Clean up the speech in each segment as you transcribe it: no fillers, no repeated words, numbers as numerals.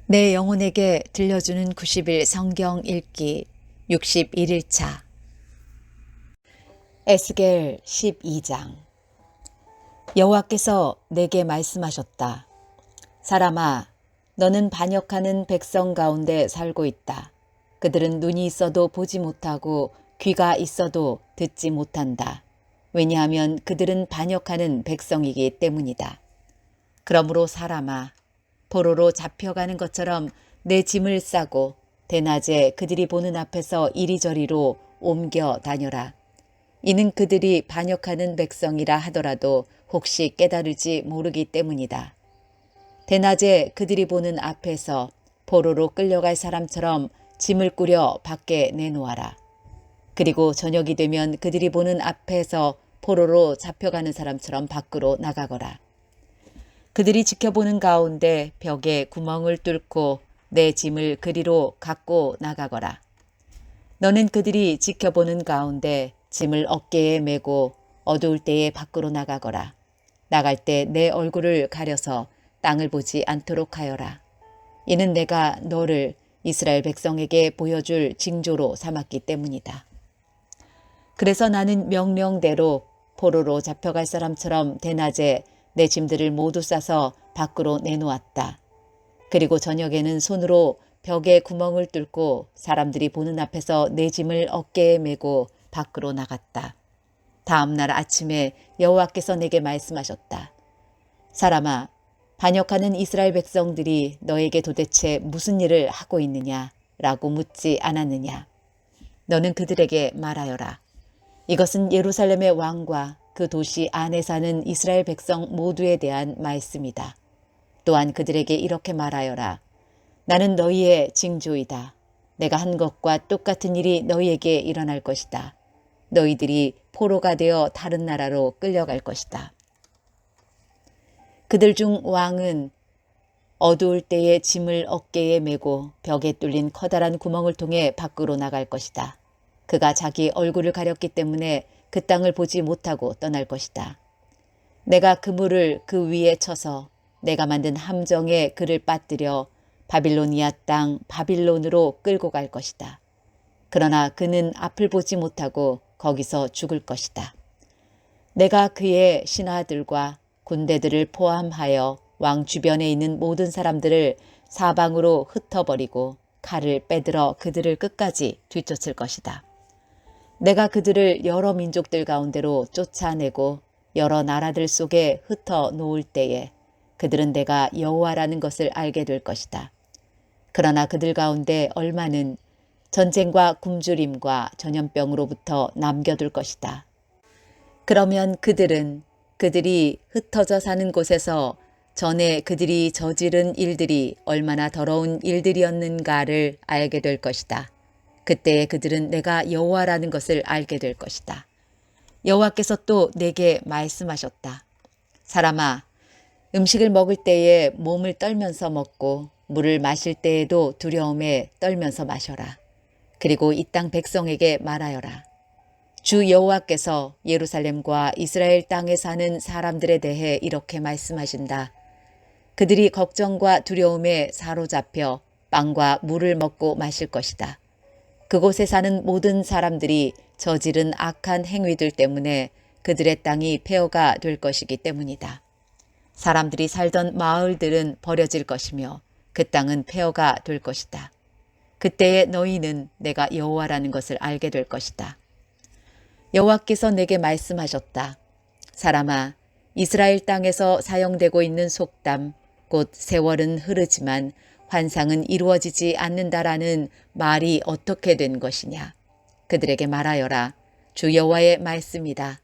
내 영혼에게 들려주는 90일 성경 읽기 61일차 에스겔 12장. 여호와께서 내게 말씀하셨다. 사람아, 너는 반역하는 백성 가운데 살고 있다. 그들은 눈이 있어도 보지 못하고 귀가 있어도 듣지 못한다. 왜냐하면 그들은 반역하는 백성이기 때문이다. 그러므로 사람아, 포로로 잡혀가는 것처럼 내 짐을 싸고 대낮에 그들이 보는 앞에서 이리저리로 옮겨 다녀라. 이는 그들이 반역하는 백성이라 하더라도 혹시 깨달을지 모르기 때문이다. 대낮에 그들이 보는 앞에서 포로로 끌려갈 사람처럼 짐을 꾸려 밖에 내놓아라. 그리고 저녁이 되면 그들이 보는 앞에서 포로로 잡혀가는 사람처럼 밖으로 나가거라. 그들이 지켜보는 가운데 벽에 구멍을 뚫고 내 짐을 그리로 갖고 나가거라. 너는 그들이 지켜보는 가운데 짐을 어깨에 메고 어두울 때에 밖으로 나가거라. 나갈 때 내 얼굴을 가려서 땅을 보지 않도록 하여라. 이는 내가 너를 이스라엘 백성에게 보여줄 징조로 삼았기 때문이다. 그래서 나는 명령대로 포로로 잡혀갈 사람처럼 대낮에 내 짐들을 모두 싸서 밖으로 내놓았다. 그리고 저녁에는 손으로 벽에 구멍을 뚫고 사람들이 보는 앞에서 내 짐을 어깨에 메고 밖으로 나갔다. 다음 날 아침에 여호와께서 내게 말씀하셨다. 사람아, 반역하는 이스라엘 백성들이 너에게 도대체 무슨 일을 하고 있느냐? 라고 묻지 않았느냐? 너는 그들에게 말하여라. 이것은 예루살렘의 왕과 그 도시 안에 사는 이스라엘 백성 모두에 대한 말씀이다. 또한 그들에게 이렇게 말하여라. 나는 너희의 징조이다. 내가 한 것과 똑같은 일이 너희에게 일어날 것이다. 너희들이 포로가 되어 다른 나라로 끌려갈 것이다. 그들 중 왕은 어두울 때에 짐을 어깨에 메고 벽에 뚫린 커다란 구멍을 통해 밖으로 나갈 것이다. 그가 자기 얼굴을 가렸기 때문에 그 땅을 보지 못하고 떠날 것이다. 내가 그물을 그 위에 쳐서 내가 만든 함정에 그를 빠뜨려 바빌로니아 땅 바빌론으로 끌고 갈 것이다. 그러나 그는 앞을 보지 못하고 거기서 죽을 것이다. 내가 그의 신하들과 군대들을 포함하여 왕 주변에 있는 모든 사람들을 사방으로 흩어버리고 칼을 빼들어 그들을 끝까지 뒤쫓을 것이다. 내가 그들을 여러 민족들 가운데로 쫓아내고 여러 나라들 속에 흩어 놓을 때에 그들은 내가 여호와라는 것을 알게 될 것이다. 그러나 그들 가운데 얼마는 전쟁과 굶주림과 전염병으로부터 남겨둘 것이다. 그러면 그들은 그들이 흩어져 사는 곳에서 전에 그들이 저지른 일들이 얼마나 더러운 일들이었는가를 알게 될 것이다. 그때 그들은 내가 여호와라는 것을 알게 될 것이다. 여호와께서 또 내게 말씀하셨다. 사람아, 음식을 먹을 때에 몸을 떨면서 먹고 물을 마실 때에도 두려움에 떨면서 마셔라. 그리고 이 땅 백성에게 말하여라. 주 여호와께서 예루살렘과 이스라엘 땅에 사는 사람들에 대해 이렇게 말씀하신다. 그들이 걱정과 두려움에 사로잡혀 빵과 물을 먹고 마실 것이다. 그곳에 사는 모든 사람들이 저지른 악한 행위들 때문에 그들의 땅이 폐허가 될 것이기 때문이다. 사람들이 살던 마을들은 버려질 것이며 그 땅은 폐허가 될 것이다. 그때에 너희는 내가 여호와라는 것을 알게 될 것이다. 여호와께서 내게 말씀하셨다. 사람아, 이스라엘 땅에서 사용되고 있는 속담, 곧 세월은 흐르지만 환상은 이루어지지 않는다라는 말이 어떻게 된 것이냐. 그들에게 말하여라. 주 여호와의 말씀이다.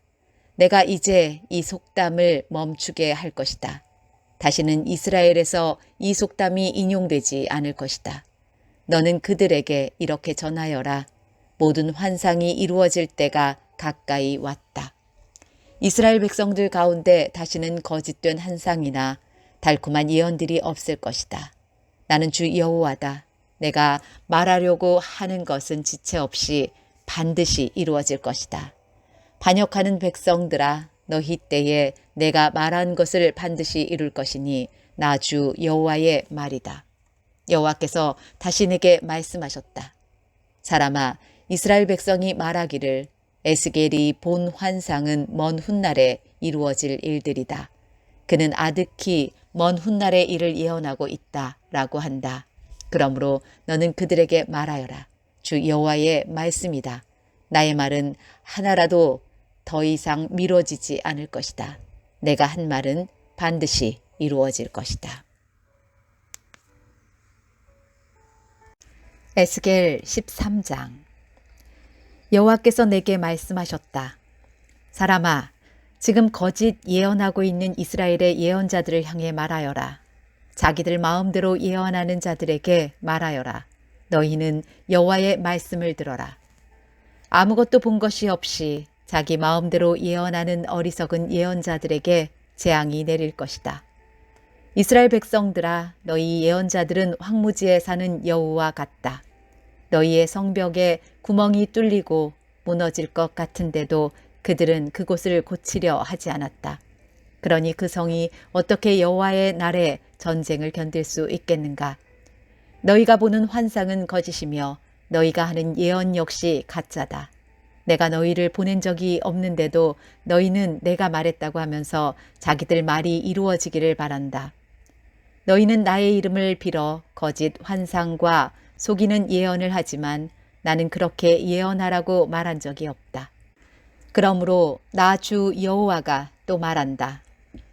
내가 이제 이 속담을 멈추게 할 것이다. 다시는 이스라엘에서 이 속담이 인용되지 않을 것이다. 너는 그들에게 이렇게 전하여라. 모든 환상이 이루어질 때가 가까이 왔다. 이스라엘 백성들 가운데 다시는 거짓된 환상이나 달콤한 예언들이 없을 것이다. 나는 주 여호와다. 내가 말하려고 하는 것은 지체 없이 반드시 이루어질 것이다. 반역하는 백성들아, 너희 때에 내가 말한 것을 반드시 이룰 것이니 나 주 여호와의 말이다. 여호와께서 다시 내게 말씀하셨다. 사람아, 이스라엘 백성이 말하기를 에스겔이 본 환상은 먼 훗날에 이루어질 일들이다. 그는 아득히 먼 훗날의 일을 예언하고 있다 라고 한다. 그러므로 너는 그들에게 말하여라. 주 여호와의 말씀이다. 나의 말은 하나라도 더 이상 미뤄지지 않을 것이다. 내가 한 말은 반드시 이루어질 것이다. 에스겔 13장. 여호와께서 내게 말씀하셨다. 사람아, 지금 거짓 예언하고 있는 이스라엘의 예언자들을 향해 말하여라. 자기들 마음대로 예언하는 자들에게 말하여라. 너희는 여호와의 말씀을 들어라. 아무것도 본 것이 없이 자기 마음대로 예언하는 어리석은 예언자들에게 재앙이 내릴 것이다. 이스라엘 백성들아, 너희 예언자들은 황무지에 사는 여우와 같다. 너희의 성벽에 구멍이 뚫리고 무너질 것 같은데도 그들은 그곳을 고치려 하지 않았다. 그러니 그 성이 어떻게 여호와의 날에 전쟁을 견딜 수 있겠는가? 너희가 보는 환상은 거짓이며 너희가 하는 예언 역시 가짜다. 내가 너희를 보낸 적이 없는데도 너희는 내가 말했다고 하면서 자기들 말이 이루어지기를 바란다. 너희는 나의 이름을 빌어 거짓 환상과 속이는 예언을 하지만 나는 그렇게 예언하라고 말한 적이 없다. 그러므로 나 주 여호와가 또 말한다.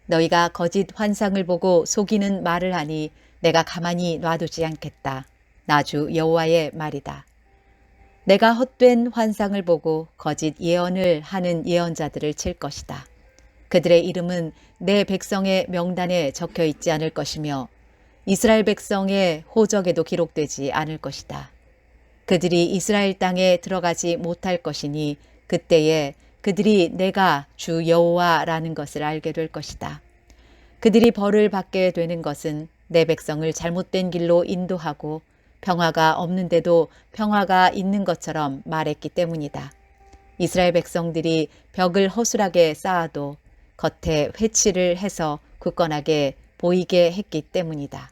너희가 거짓 환상을 보고 속이는 말을 하니 내가 가만히 놔두지 않겠다. 나 주 여호와의 말이다. 내가 헛된 환상을 보고 거짓 예언을 하는 예언자들을 칠 것이다. 그들의 이름은 내 백성의 명단에 적혀 있지 않을 것이며 이스라엘 백성의 호적에도 기록되지 않을 것이다. 그들이 이스라엘 땅에 들어가지 못할 것이니 그때에 그들이 내가 주 여호와라는 것을 알게 될 것이다. 그들이 벌을 받게 되는 것은 내 백성을 잘못된 길로 인도하고 평화가 없는데도 평화가 있는 것처럼 말했기 때문이다. 이스라엘 백성들이 벽을 허술하게 쌓아도 겉에 회치를 해서 굳건하게 보이게 했기 때문이다.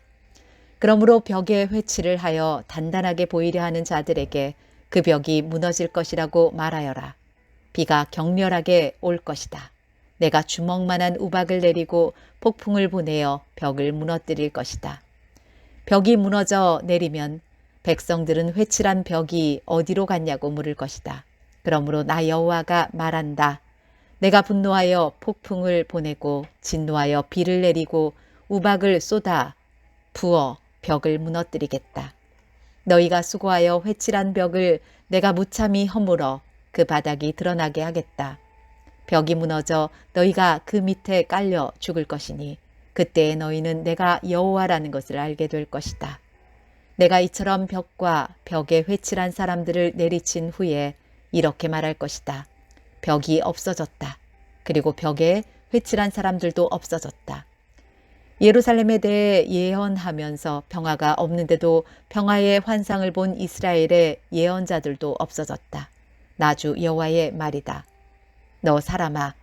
그러므로 벽에 회치를 하여 단단하게 보이려 하는 자들에게 그 벽이 무너질 것이라고 말하여라. 비가 격렬하게 올 것이다. 내가 주먹만한 우박을 내리고 폭풍을 보내어 벽을 무너뜨릴 것이다. 벽이 무너져 내리면 백성들은 회칠한 벽이 어디로 갔냐고 물을 것이다. 그러므로 나 여호와가 말한다. 내가 분노하여 폭풍을 보내고 진노하여 비를 내리고 우박을 쏟아 부어 벽을 무너뜨리겠다. 너희가 수고하여 회칠한 벽을 내가 무참히 허물어 그 바닥이 드러나게 하겠다. 벽이 무너져 너희가 그 밑에 깔려 죽을 것이니 그때에 너희는 내가 여호와라는 것을 알게 될 것이다. 내가 이처럼 벽과 벽에 회칠한 사람들을 내리친 후에 이렇게 말할 것이다. 벽이 없어졌다. 그리고 벽에 회칠한 사람들도 없어졌다. 예루살렘에 대해 예언하면서 평화가 없는데도 평화의 환상을 본 이스라엘의 예언자들도 없어졌다. 나 주 여호와의 말이다. 너 사람아,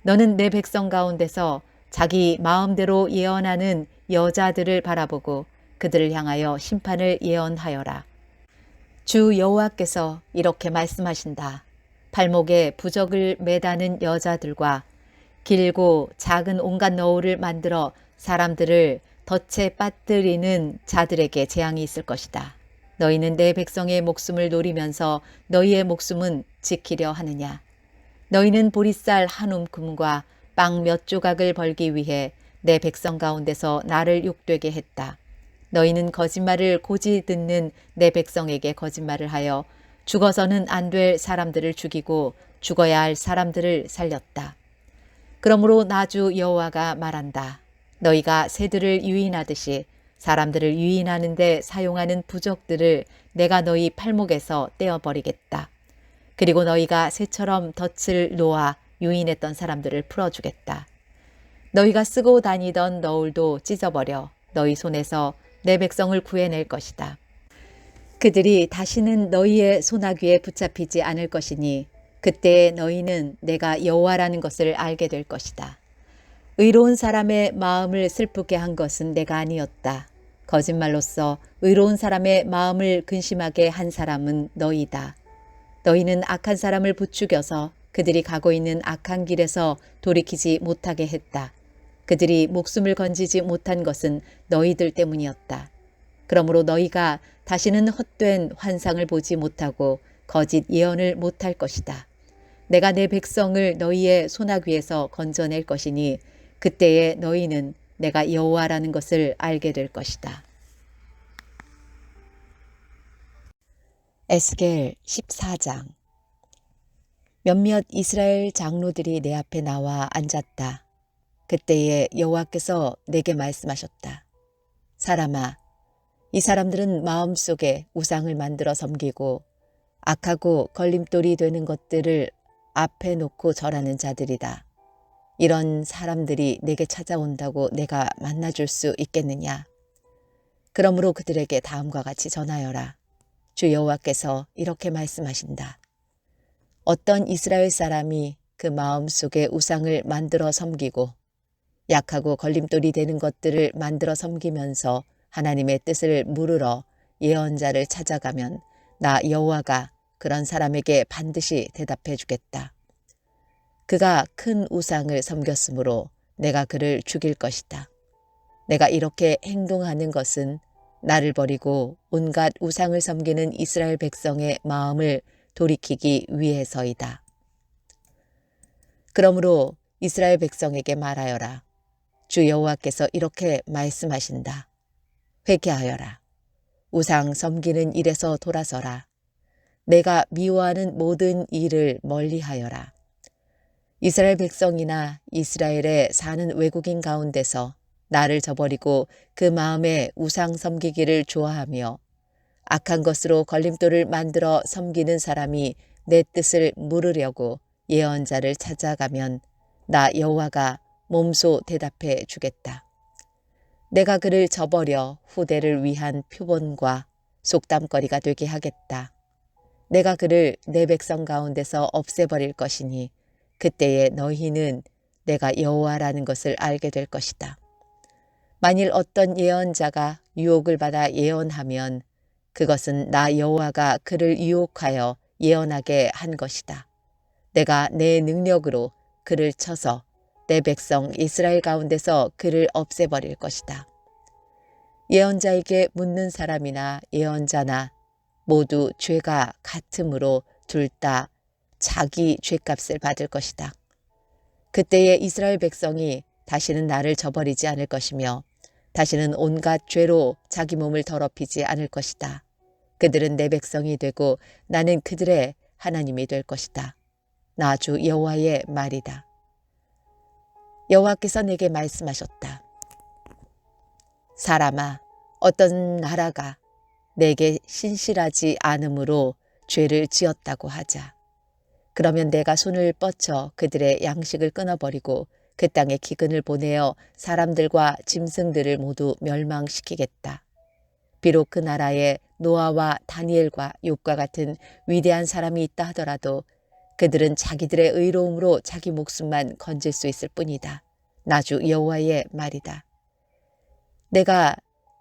너는 내 백성 가운데서 자기 마음대로 예언하는 여자들을 바라보고 그들을 향하여 심판을 예언하여라. 주 여호와께서 이렇게 말씀하신다. 발목에 부적을 매다는 여자들과 길고 작은 온갖 너울을 만들어 사람들을 덫에 빠뜨리는 자들에게 재앙이 있을 것이다. 너희는 내 백성의 목숨을 노리면서 너희의 목숨은 지키려 하느냐. 너희는 보리쌀 한 움큼과 빵 몇 조각을 벌기 위해 내 백성 가운데서 나를 욕되게 했다. 너희는 거짓말을 고지 듣는 내 백성에게 거짓말을 하여 죽어서는 안 될 사람들을 죽이고 죽어야 할 사람들을 살렸다. 그러므로 나 주 여호와가 말한다. 너희가 새들을 유인하듯이 사람들을 유인하는 데 사용하는 부적들을 내가 너희 팔목에서 떼어버리겠다. 그리고 너희가 새처럼 덫을 놓아 유인했던 사람들을 풀어주겠다. 너희가 쓰고 다니던 너울도 찢어버려 너희 손에서 내 백성을 구해낼 것이다. 그들이 다시는 너희의 소나귀에 붙잡히지 않을 것이니 그때 너희는 내가 여호와라는 것을 알게 될 것이다. 의로운 사람의 마음을 슬프게 한 것은 내가 아니었다. 거짓말로써 의로운 사람의 마음을 근심하게 한 사람은 너희다. 너희는 악한 사람을 부추겨서 그들이 가고 있는 악한 길에서 돌이키지 못하게 했다. 그들이 목숨을 건지지 못한 것은 너희들 때문이었다. 그러므로 너희가 다시는 헛된 환상을 보지 못하고 거짓 예언을 못할 것이다. 내가 내 백성을 너희의 소나귀에서 건져낼 것이니 그때에 너희는 내가 여호와라는 것을 알게 될 것이다. 에스겔 14장. 몇몇 이스라엘 장로들이 내 앞에 나와 앉았다. 그때에 여호와께서 내게 말씀하셨다. 사람아, 이 사람들은 마음속에 우상을 만들어 섬기고 악하고 걸림돌이 되는 것들을 앞에 놓고 절하는 자들이다. 이런 사람들이 내게 찾아온다고 내가 만나줄 수 있겠느냐? 그러므로 그들에게 다음과 같이 전하여라. 주 여호와께서 이렇게 말씀하신다. 어떤 이스라엘 사람이 그 마음속에 우상을 만들어 섬기고 약하고 걸림돌이 되는 것들을 만들어 섬기면서 하나님의 뜻을 물으러 예언자를 찾아가면 나 여호와가 그런 사람에게 반드시 대답해 주겠다. 그가 큰 우상을 섬겼으므로 내가 그를 죽일 것이다. 내가 이렇게 행동하는 것은 나를 버리고 온갖 우상을 섬기는 이스라엘 백성의 마음을 돌이키기 위해서이다. 그러므로 이스라엘 백성에게 말하여라. 주 여호와께서 이렇게 말씀하신다. 회개하여라. 우상 섬기는 일에서 돌아서라. 내가 미워하는 모든 일을 멀리하여라. 이스라엘 백성이나 이스라엘에 사는 외국인 가운데서 나를 저버리고 그 마음에 우상 섬기기를 좋아하며 악한 것으로 걸림돌을 만들어 섬기는 사람이 내 뜻을 물으려고 예언자를 찾아가면 나 여호와가 몸소 대답해 주겠다. 내가 그를 저버려 후대를 위한 표본과 속담거리가 되게 하겠다. 내가 그를 내 백성 가운데서 없애버릴 것이니 그때에 너희는 내가 여호와라는 것을 알게 될 것이다. 만일 어떤 예언자가 유혹을 받아 예언하면 그것은 나 여호와가 그를 유혹하여 예언하게 한 것이다. 내가 내 능력으로 그를 쳐서 내 백성 이스라엘 가운데서 그를 없애버릴 것이다. 예언자에게 묻는 사람이나 예언자나 모두 죄가 같으므로 둘 다 자기 죄값을 받을 것이다. 그때에 이스라엘 백성이 다시는 나를 저버리지 않을 것이며 다시는 온갖 죄로 자기 몸을 더럽히지 않을 것이다. 그들은 내 백성이 되고 나는 그들의 하나님이 될 것이다. 나 주 여호와의 말이다. 여호와께서 내게 말씀하셨다. 사람아, 어떤 나라가 내게 신실하지 않으므로 죄를 지었다고 하자. 그러면 내가 손을 뻗쳐 그들의 양식을 끊어버리고 그 땅에 기근을 보내어 사람들과 짐승들을 모두 멸망시키겠다. 비록 그 나라에 노아와 다니엘과 욥과 같은 위대한 사람이 있다 하더라도 그들은 자기들의 의로움으로 자기 목숨만 건질 수 있을 뿐이다. 나 주 여호와의 말이다. 내가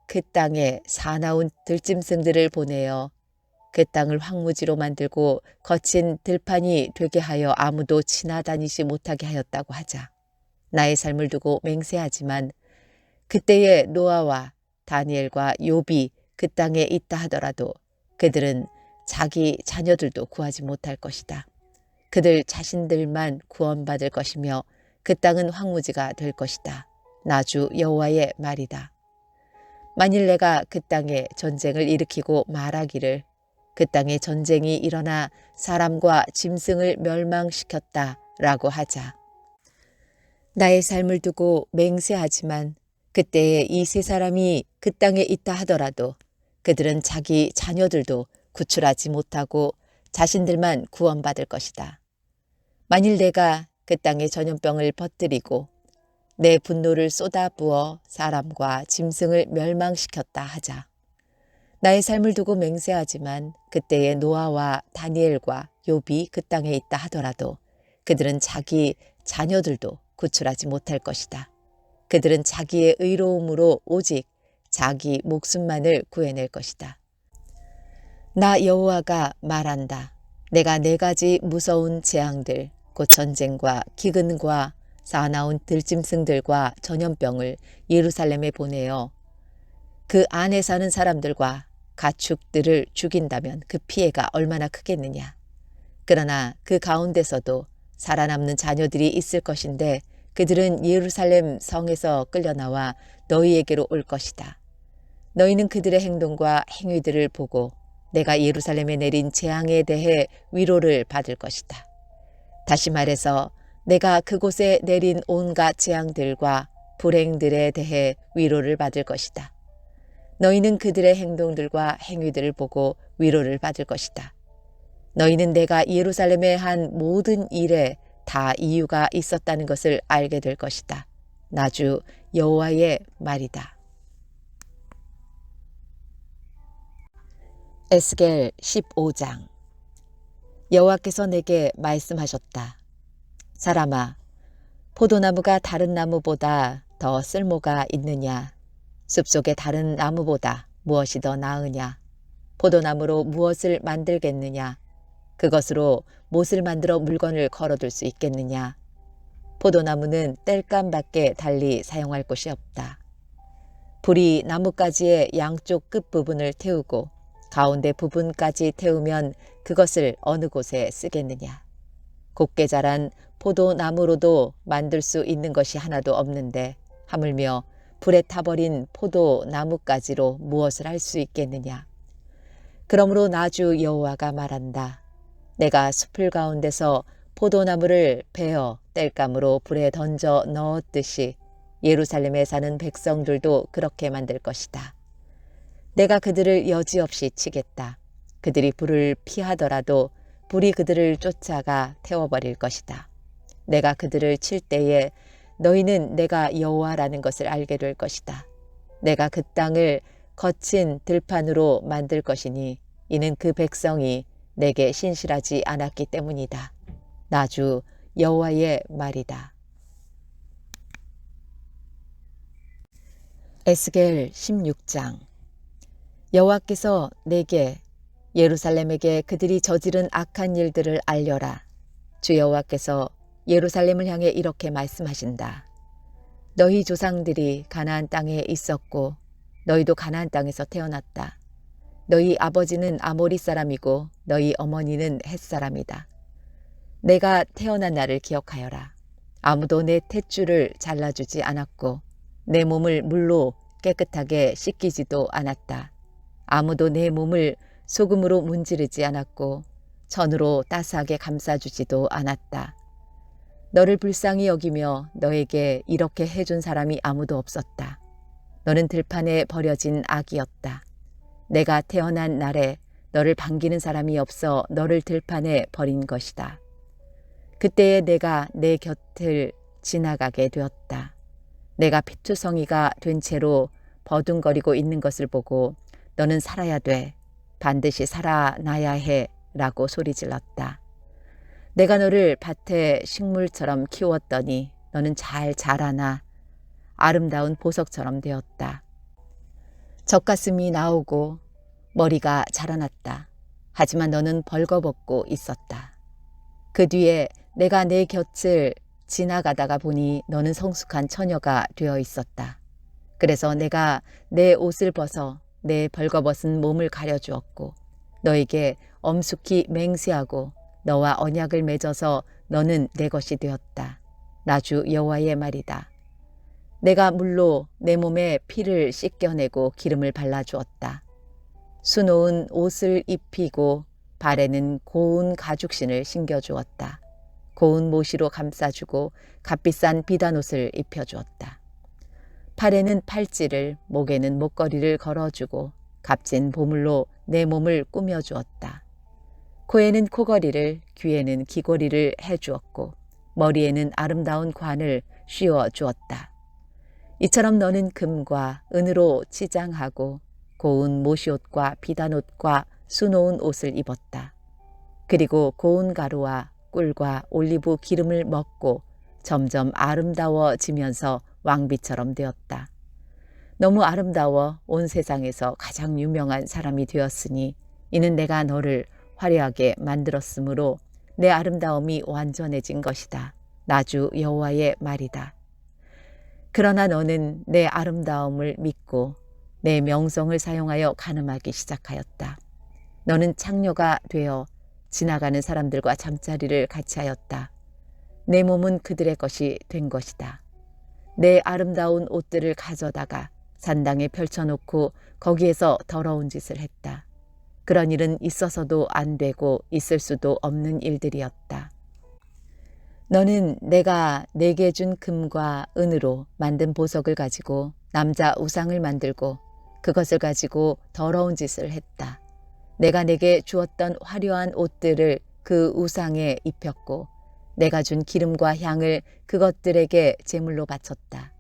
그 땅에 사나운 들짐승들을 보내어 그 땅을 황무지로 만들고 거친 들판이 되게 하여 아무도 지나다니지 못하게 하였다고 하자. 나의 삶을 두고 맹세하지만 그때의 노아와 다니엘과 욥이 그 땅에 있다 하더라도 그들은 자기 자녀들도 구하지 못할 것이다. 그들 자신들만 구원받을 것이며 그 땅은 황무지가 될 것이다. 나 주 여호와의 말이다. 만일 내가 그 땅에 전쟁을 일으키고 말하기를 그 땅에 전쟁이 일어나 사람과 짐승을 멸망시켰다라고 하자. 나의 삶을 두고 맹세하지만 그때에 이 세 사람이 그 땅에 있다 하더라도 그들은 자기 자녀들도 구출하지 못하고 자신들만 구원받을 것이다. 만일 내가 그 땅에 전염병을 퍼뜨리고 내 분노를 쏟아부어 사람과 짐승을 멸망시켰다 하자. 나의 삶을 두고 맹세하지만 그때에 노아와 다니엘과 욥이 그 땅에 있다 하더라도 그들은 자기 자녀들도 구출하지 못할 것이다. 그들은 자기의 의로움으로 오직 자기 목숨만을 구해낼 것이다. 나 여호와가 말한다. 내가 4가지 무서운 재앙들, 곧 전쟁과 기근과 사나운 들짐승들과 전염병을 예루살렘에 보내어 그 안에 사는 사람들과 가축들을 죽인다면 그 피해가 얼마나 크겠느냐. 그러나 그 가운데서도 살아남는 자녀들이 있을 것인데 그들은 예루살렘 성에서 끌려나와 너희에게로 올 것이다. 너희는 그들의 행동과 행위들을 보고 내가 예루살렘에 내린 재앙에 대해 위로를 받을 것이다. 다시 말해서 내가 그곳에 내린 온갖 재앙들과 불행들에 대해 위로를 받을 것이다. 너희는 그들의 행동들과 행위들을 보고 위로를 받을 것이다. 너희는 내가 예루살렘에 한 모든 일에 다 이유가 있었다는 것을 알게 될 것이다. 나주 여호와의 말이다. 에스겔 15장. 여호와께서 내게 말씀하셨다. 사람아, 포도나무가 다른 나무보다 더 쓸모가 있느냐? 숲속의 다른 나무보다 무엇이 더 나으냐? 포도나무로 무엇을 만들겠느냐? 그것으로 못을 만들어 물건을 걸어둘 수 있겠느냐? 포도나무는 땔감밖에 달리 사용할 곳이 없다. 불이 나뭇가지의 양쪽 끝부분을 태우고 가운데 부분까지 태우면 그것을 어느 곳에 쓰겠느냐? 곱게 자란 포도나무로도 만들 수 있는 것이 하나도 없는데 하물며 불에 타버린 포도나무까지로 무엇을 할 수 있겠느냐? 그러므로 나주 여호와가 말한다. 내가 숲을 가운데서 포도나무를 베어 땔감으로 불에 던져 넣었듯이 예루살렘에 사는 백성들도 그렇게 만들 것이다. 내가 그들을 여지없이 치겠다. 그들이 불을 피하더라도 불이 그들을 쫓아가 태워버릴 것이다. 내가 그들을 칠 때에 너희는 내가 여호와라는 것을 알게 될 것이다. 내가 그 땅을 거친 들판으로 만들 것이니 이는 그 백성이 내게 신실하지 않았기 때문이다. 나주 여호와의 말이다. 에스겔 16장. 여호와께서 내게 예루살렘에게 그들이 저지른 악한 일들을 알려라. 주 여호와께서 예루살렘을 향해 이렇게 말씀하신다. 너희 조상들이 가나안 땅에 있었고 너희도 가나안 땅에서 태어났다. 너희 아버지는 아모리 사람이고 너희 어머니는 헷 사람이다. 내가 태어난 날을 기억하여라. 아무도 내 탯줄을 잘라주지 않았고 내 몸을 물로 깨끗하게 씻기지도 않았다. 아무도 내 몸을 소금으로 문지르지 않았고 천으로 따스하게 감싸주지도 않았다. 너를 불쌍히 여기며 너에게 이렇게 해준 사람이 아무도 없었다. 너는 들판에 버려진 악이었다. 내가 태어난 날에 너를 반기는 사람이 없어 너를 들판에 버린 것이다. 그때에 내가 내 곁을 지나가게 되었다. 내가 피투성이가 된 채로 버둥거리고 있는 것을 보고 너는 살아야 돼. 반드시 살아나야 해. 라고 소리질렀다. 내가 너를 밭의 식물처럼 키웠더니 너는 잘 자라나 아름다운 보석처럼 되었다. 젖가슴이 나오고 머리가 자라났다. 하지만 너는 벌거벗고 있었다. 그 뒤에 내가 내 곁을 지나가다가 보니 너는 성숙한 처녀가 되어 있었다. 그래서 내가 내 옷을 벗어 내 벌거벗은 몸을 가려주었고 너에게 엄숙히 맹세하고 너와 언약을 맺어서 너는 내 것이 되었다. 나주 여호와의 말이다. 내가 물로 내 몸에 피를 씻겨내고 기름을 발라주었다. 수놓은 옷을 입히고 발에는 고운 가죽신을 신겨주었다. 고운 모시로 감싸주고 값비싼 비단옷을 입혀주었다. 팔에는 팔찌를, 목에는 목걸이를 걸어주고 값진 보물로 내 몸을 꾸며주었다. 코에는 코걸이를, 귀에는 귀걸이를 해주었고 머리에는 아름다운 관을 씌워주었다. 이처럼 너는 금과 은으로 치장하고 고운 모시옷과 비단옷과 수놓은 옷을 입었다. 그리고 고운 가루와 꿀과 올리브 기름을 먹고 점점 아름다워지면서 왕비처럼 되었다. 너무 아름다워 온 세상에서 가장 유명한 사람이 되었으니 이는 내가 너를 화려하게 만들었으므로 내 아름다움이 완전해진 것이다. 나주 여호와의 말이다. 그러나 너는 내 아름다움을 믿고 내 명성을 사용하여 간음하기 시작하였다. 너는 창녀가 되어 지나가는 사람들과 잠자리를 같이 하였다. 내 몸은 그들의 것이 된 것이다. 내 아름다운 옷들을 가져다가 산당에 펼쳐놓고 거기에서 더러운 짓을 했다. 그런 일은 있어서도 안 되고 있을 수도 없는 일들이었다. 너는 내가 내게 준 금과 은으로 만든 보석을 가지고 남자 우상을 만들고 그것을 가지고 더러운 짓을 했다. 내가 내게 주었던 화려한 옷들을 그 우상에 입혔고 내가 준 기름과 향을 그것들에게 제물로 바쳤다.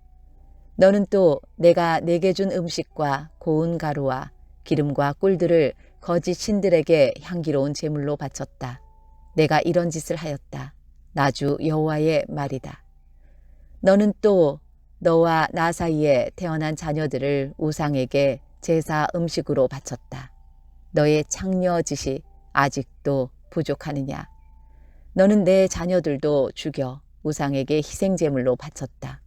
너는 또 내가 내게 준 음식과 고운 가루와 기름과 꿀들을 거짓 신들에게 향기로운 제물로 바쳤다. 내가 이런 짓을 하였다. 나주 여호와의 말이다. 너는 또 너와 나 사이에 태어난 자녀들을 우상에게 제사 음식으로 바쳤다. 너의 창녀 짓이 아직도 부족하느냐? 너는 내 자녀들도 죽여 우상에게 희생제물로 바쳤다.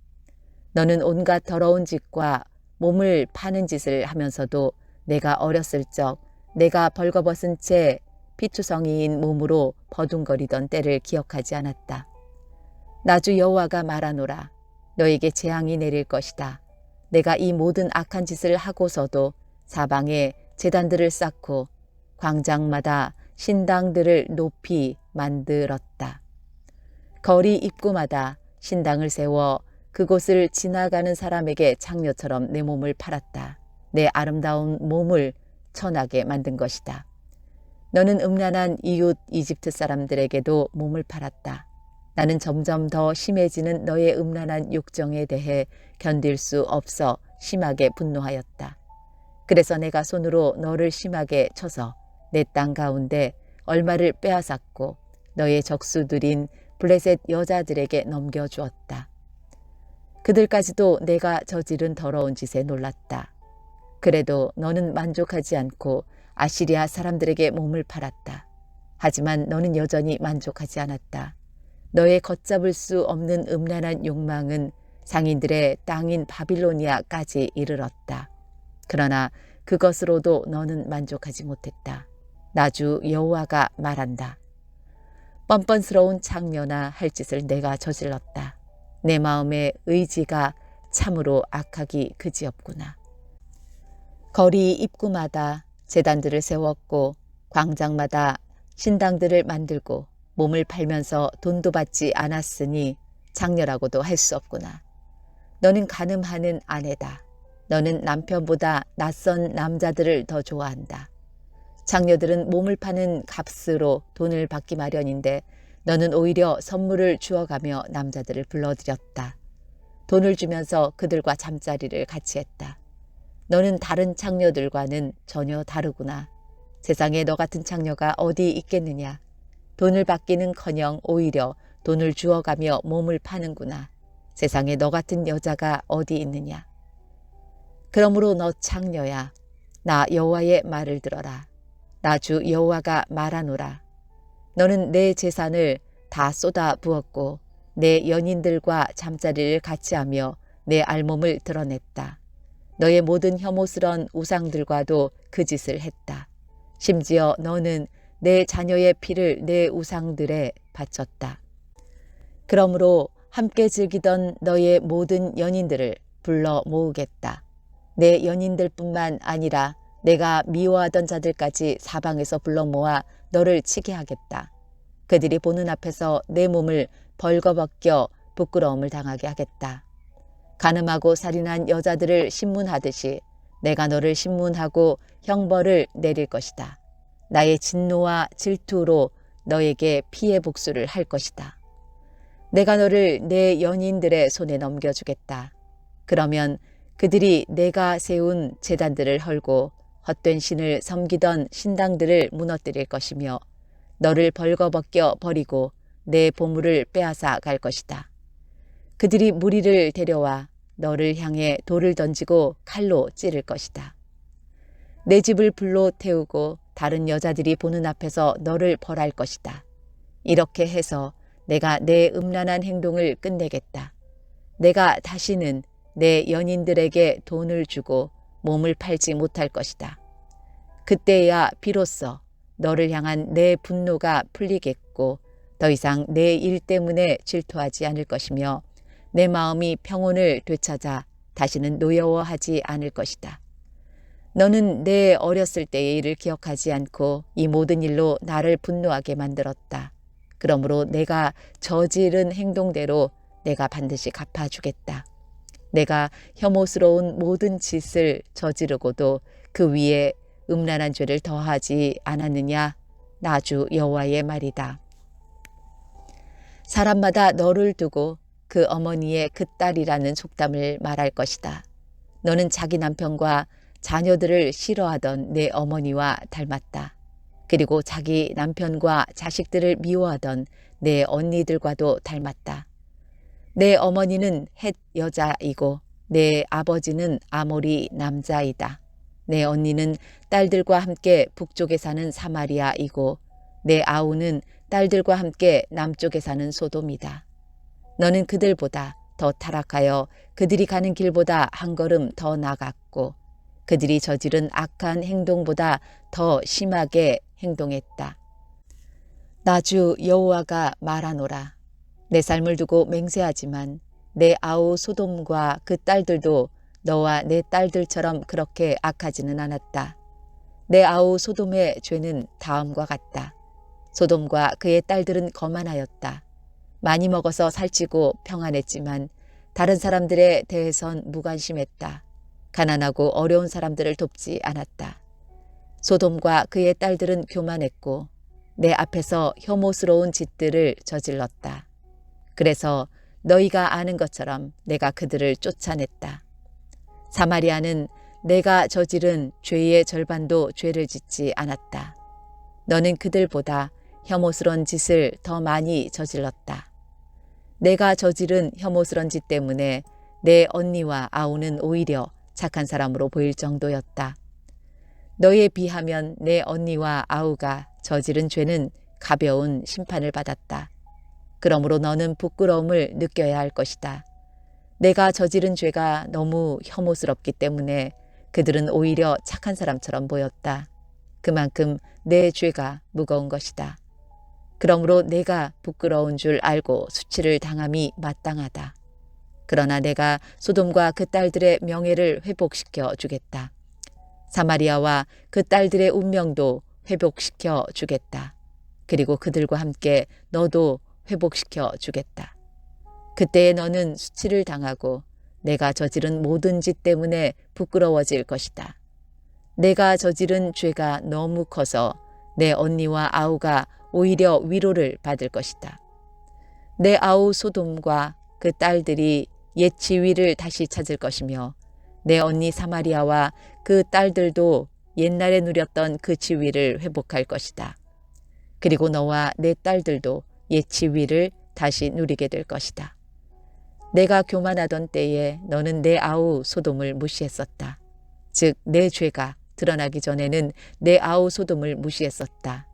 너는 온갖 더러운 짓과 몸을 파는 짓을 하면서도 내가 어렸을 적 내가 벌거벗은 채 피투성이인 몸으로 버둥거리던 때를 기억하지 않았다. 나주 여호와가 말하노라. 너에게 재앙이 내릴 것이다. 내가 이 모든 악한 짓을 하고서도 사방에 제단들을 쌓고 광장마다 신당들을 높이 만들었다. 거리 입구마다 신당을 세워 그곳을 지나가는 사람에게 창녀처럼 내 몸을 팔았다. 내 아름다운 몸을 천하게 만든 것이다. 너는 음란한 이웃 이집트 사람들에게도 몸을 팔았다. 나는 점점 더 심해지는 너의 음란한 욕정에 대해 견딜 수 없어 심하게 분노하였다. 그래서 내가 손으로 너를 심하게 쳐서 내 땅 가운데 얼마를 빼앗았고 너의 적수들인 블레셋 여자들에게 넘겨주었다. 그들까지도 내가 저지른 더러운 짓에 놀랐다. 그래도 너는 만족하지 않고 아시리아 사람들에게 몸을 팔았다. 하지만 너는 여전히 만족하지 않았다. 너의 걷잡을 수 없는 음란한 욕망은 상인들의 땅인 바빌로니아까지 이르렀다. 그러나 그것으로도 너는 만족하지 못했다. 나주 여호와가 말한다. 뻔뻔스러운 창녀나 할 짓을 내가 저질렀다. 내 마음의 의지가 참으로 악하기 그지없구나. 거리 입구마다 제단들을 세웠고 광장마다 신당들을 만들고 몸을 팔면서 돈도 받지 않았으니 창녀라고도 할 수 없구나. 너는 간음하는 아내다. 너는 남편보다 낯선 남자들을 더 좋아한다. 창녀들은 몸을 파는 값으로 돈을 받기 마련인데 너는 오히려 선물을 주어가며 남자들을 불러들였다. 돈을 주면서 그들과 잠자리를 같이 했다. 너는 다른 창녀들과는 전혀 다르구나. 세상에 너 같은 창녀가 어디 있겠느냐. 돈을 받기는커녕 오히려 돈을 주어가며 몸을 파는구나. 세상에 너 같은 여자가 어디 있느냐. 그러므로 너 창녀야. 나 여호와의 말을 들어라. 나 주 여호와가 말하노라. 너는 내 재산을 다 쏟아 부었고 내 연인들과 잠자리를 같이 하며 내 알몸을 드러냈다. 너의 모든 혐오스런 우상들과도 그 짓을 했다. 심지어 너는 내 자녀의 피를 내 우상들에 바쳤다. 그러므로 함께 즐기던 너의 모든 연인들을 불러 모으겠다. 내 연인들뿐만 아니라 내가 미워하던 자들까지 사방에서 불러 모아 너를 치게 하겠다. 그들이 보는 앞에서 내 몸을 벌거벗겨 부끄러움을 당하게 하겠다. 간음하고 살인한 여자들을 신문하듯이 내가 너를 신문하고 형벌을 내릴 것이다. 나의 진노와 질투로 너에게 피해 복수를 할 것이다. 내가 너를 내 연인들의 손에 넘겨주겠다. 그러면 그들이 내가 세운 제단들을 헐고 헛된 신을 섬기던 신당들을 무너뜨릴 것이며 너를 벌거벗겨 버리고 내 보물을 빼앗아 갈 것이다. 그들이 무리를 데려와 너를 향해 돌을 던지고 칼로 찌를 것이다. 내 집을 불로 태우고 다른 여자들이 보는 앞에서 너를 벌할 것이다. 이렇게 해서 내가 내 음란한 행동을 끝내겠다. 내가 다시는 내 연인들에게 돈을 주고 몸을 팔지 못할 것이다. 그때야 비로소 너를 향한 내 분노가 풀리겠고 더 이상 내 일 때문에 질투하지 않을 것이며 내 마음이 평온을 되찾아 다시는 노여워하지 않을 것이다. 너는 내 어렸을 때의 일을 기억하지 않고 이 모든 일로 나를 분노하게 만들었다. 그러므로 내가 저지른 행동대로 내가 반드시 갚아주겠다. 내가 혐오스러운 모든 짓을 저지르고도 그 위에 음란한 죄를 더하지 않았느냐? 나주 여호와의 말이다. 사람마다 너를 두고 그 어머니의 그 딸이라는 속담을 말할 것이다. 너는 자기 남편과 자녀들을 싫어하던 내 어머니와 닮았다. 그리고 자기 남편과 자식들을 미워하던 내 언니들과도 닮았다. 내 어머니는 헷 여자이고 내 아버지는 아모리 남자이다. 내 언니는 딸들과 함께 북쪽에 사는 사마리아이고 내 아우는 딸들과 함께 남쪽에 사는 소돔이다. 너는 그들보다 더 타락하여 그들이 가는 길보다 한 걸음 더 나갔고 그들이 저지른 악한 행동보다 더 심하게 행동했다. 나주 여호와가 말하노라. 내 삶을 두고 맹세하지만 내 아우 소돔과 그 딸들도 너와 내 딸들처럼 그렇게 악하지는 않았다. 내 아우 소돔의 죄는 다음과 같다. 소돔과 그의 딸들은 거만하였다. 많이 먹어서 살찌고 평안했지만 다른 사람들에 대해선 무관심했다. 가난하고 어려운 사람들을 돕지 않았다. 소돔과 그의 딸들은 교만했고 내 앞에서 혐오스러운 짓들을 저질렀다. 그래서 너희가 아는 것처럼 내가 그들을 쫓아냈다. 사마리아는 내가 저지른 죄의 절반도 죄를 짓지 않았다. 너는 그들보다 혐오스러운 짓을 더 많이 저질렀다. 내가 저지른 혐오스러운 짓 때문에 내 언니와 아우는 오히려 착한 사람으로 보일 정도였다. 너희에 비하면 내 언니와 아우가 저지른 죄는 가벼운 심판을 받았다. 그러므로 너는 부끄러움을 느껴야 할 것이다. 내가 저지른 죄가 너무 혐오스럽기 때문에 그들은 오히려 착한 사람처럼 보였다. 그만큼 내 죄가 무거운 것이다. 그러므로 내가 부끄러운 줄 알고 수치를 당함이 마땅하다. 그러나 내가 소돔과 그 딸들의 명예를 회복시켜 주겠다. 사마리아와 그 딸들의 운명도 회복시켜 주겠다. 그리고 그들과 함께 너도 회복시켜 주겠다. 그때에 너는 수치를 당하고 내가 저지른 모든 짓 때문에 부끄러워질 것이다. 내가 저지른 죄가 너무 커서 내 언니와 아우가 오히려 위로를 받을 것이다. 내 아우 소돔과 그 딸들이 옛 지위를 다시 찾을 것이며 내 언니 사마리아와 그 딸들도 옛날에 누렸던 그 지위를 회복할 것이다. 그리고 너와 내 딸들도 옛 지위를 다시 누리게 될 것이다. 내가 교만하던 때에 너는 내 아우 소돔을 무시했었다. 즉 내 죄가 드러나기 전에는 내 아우 소돔을 무시했었다.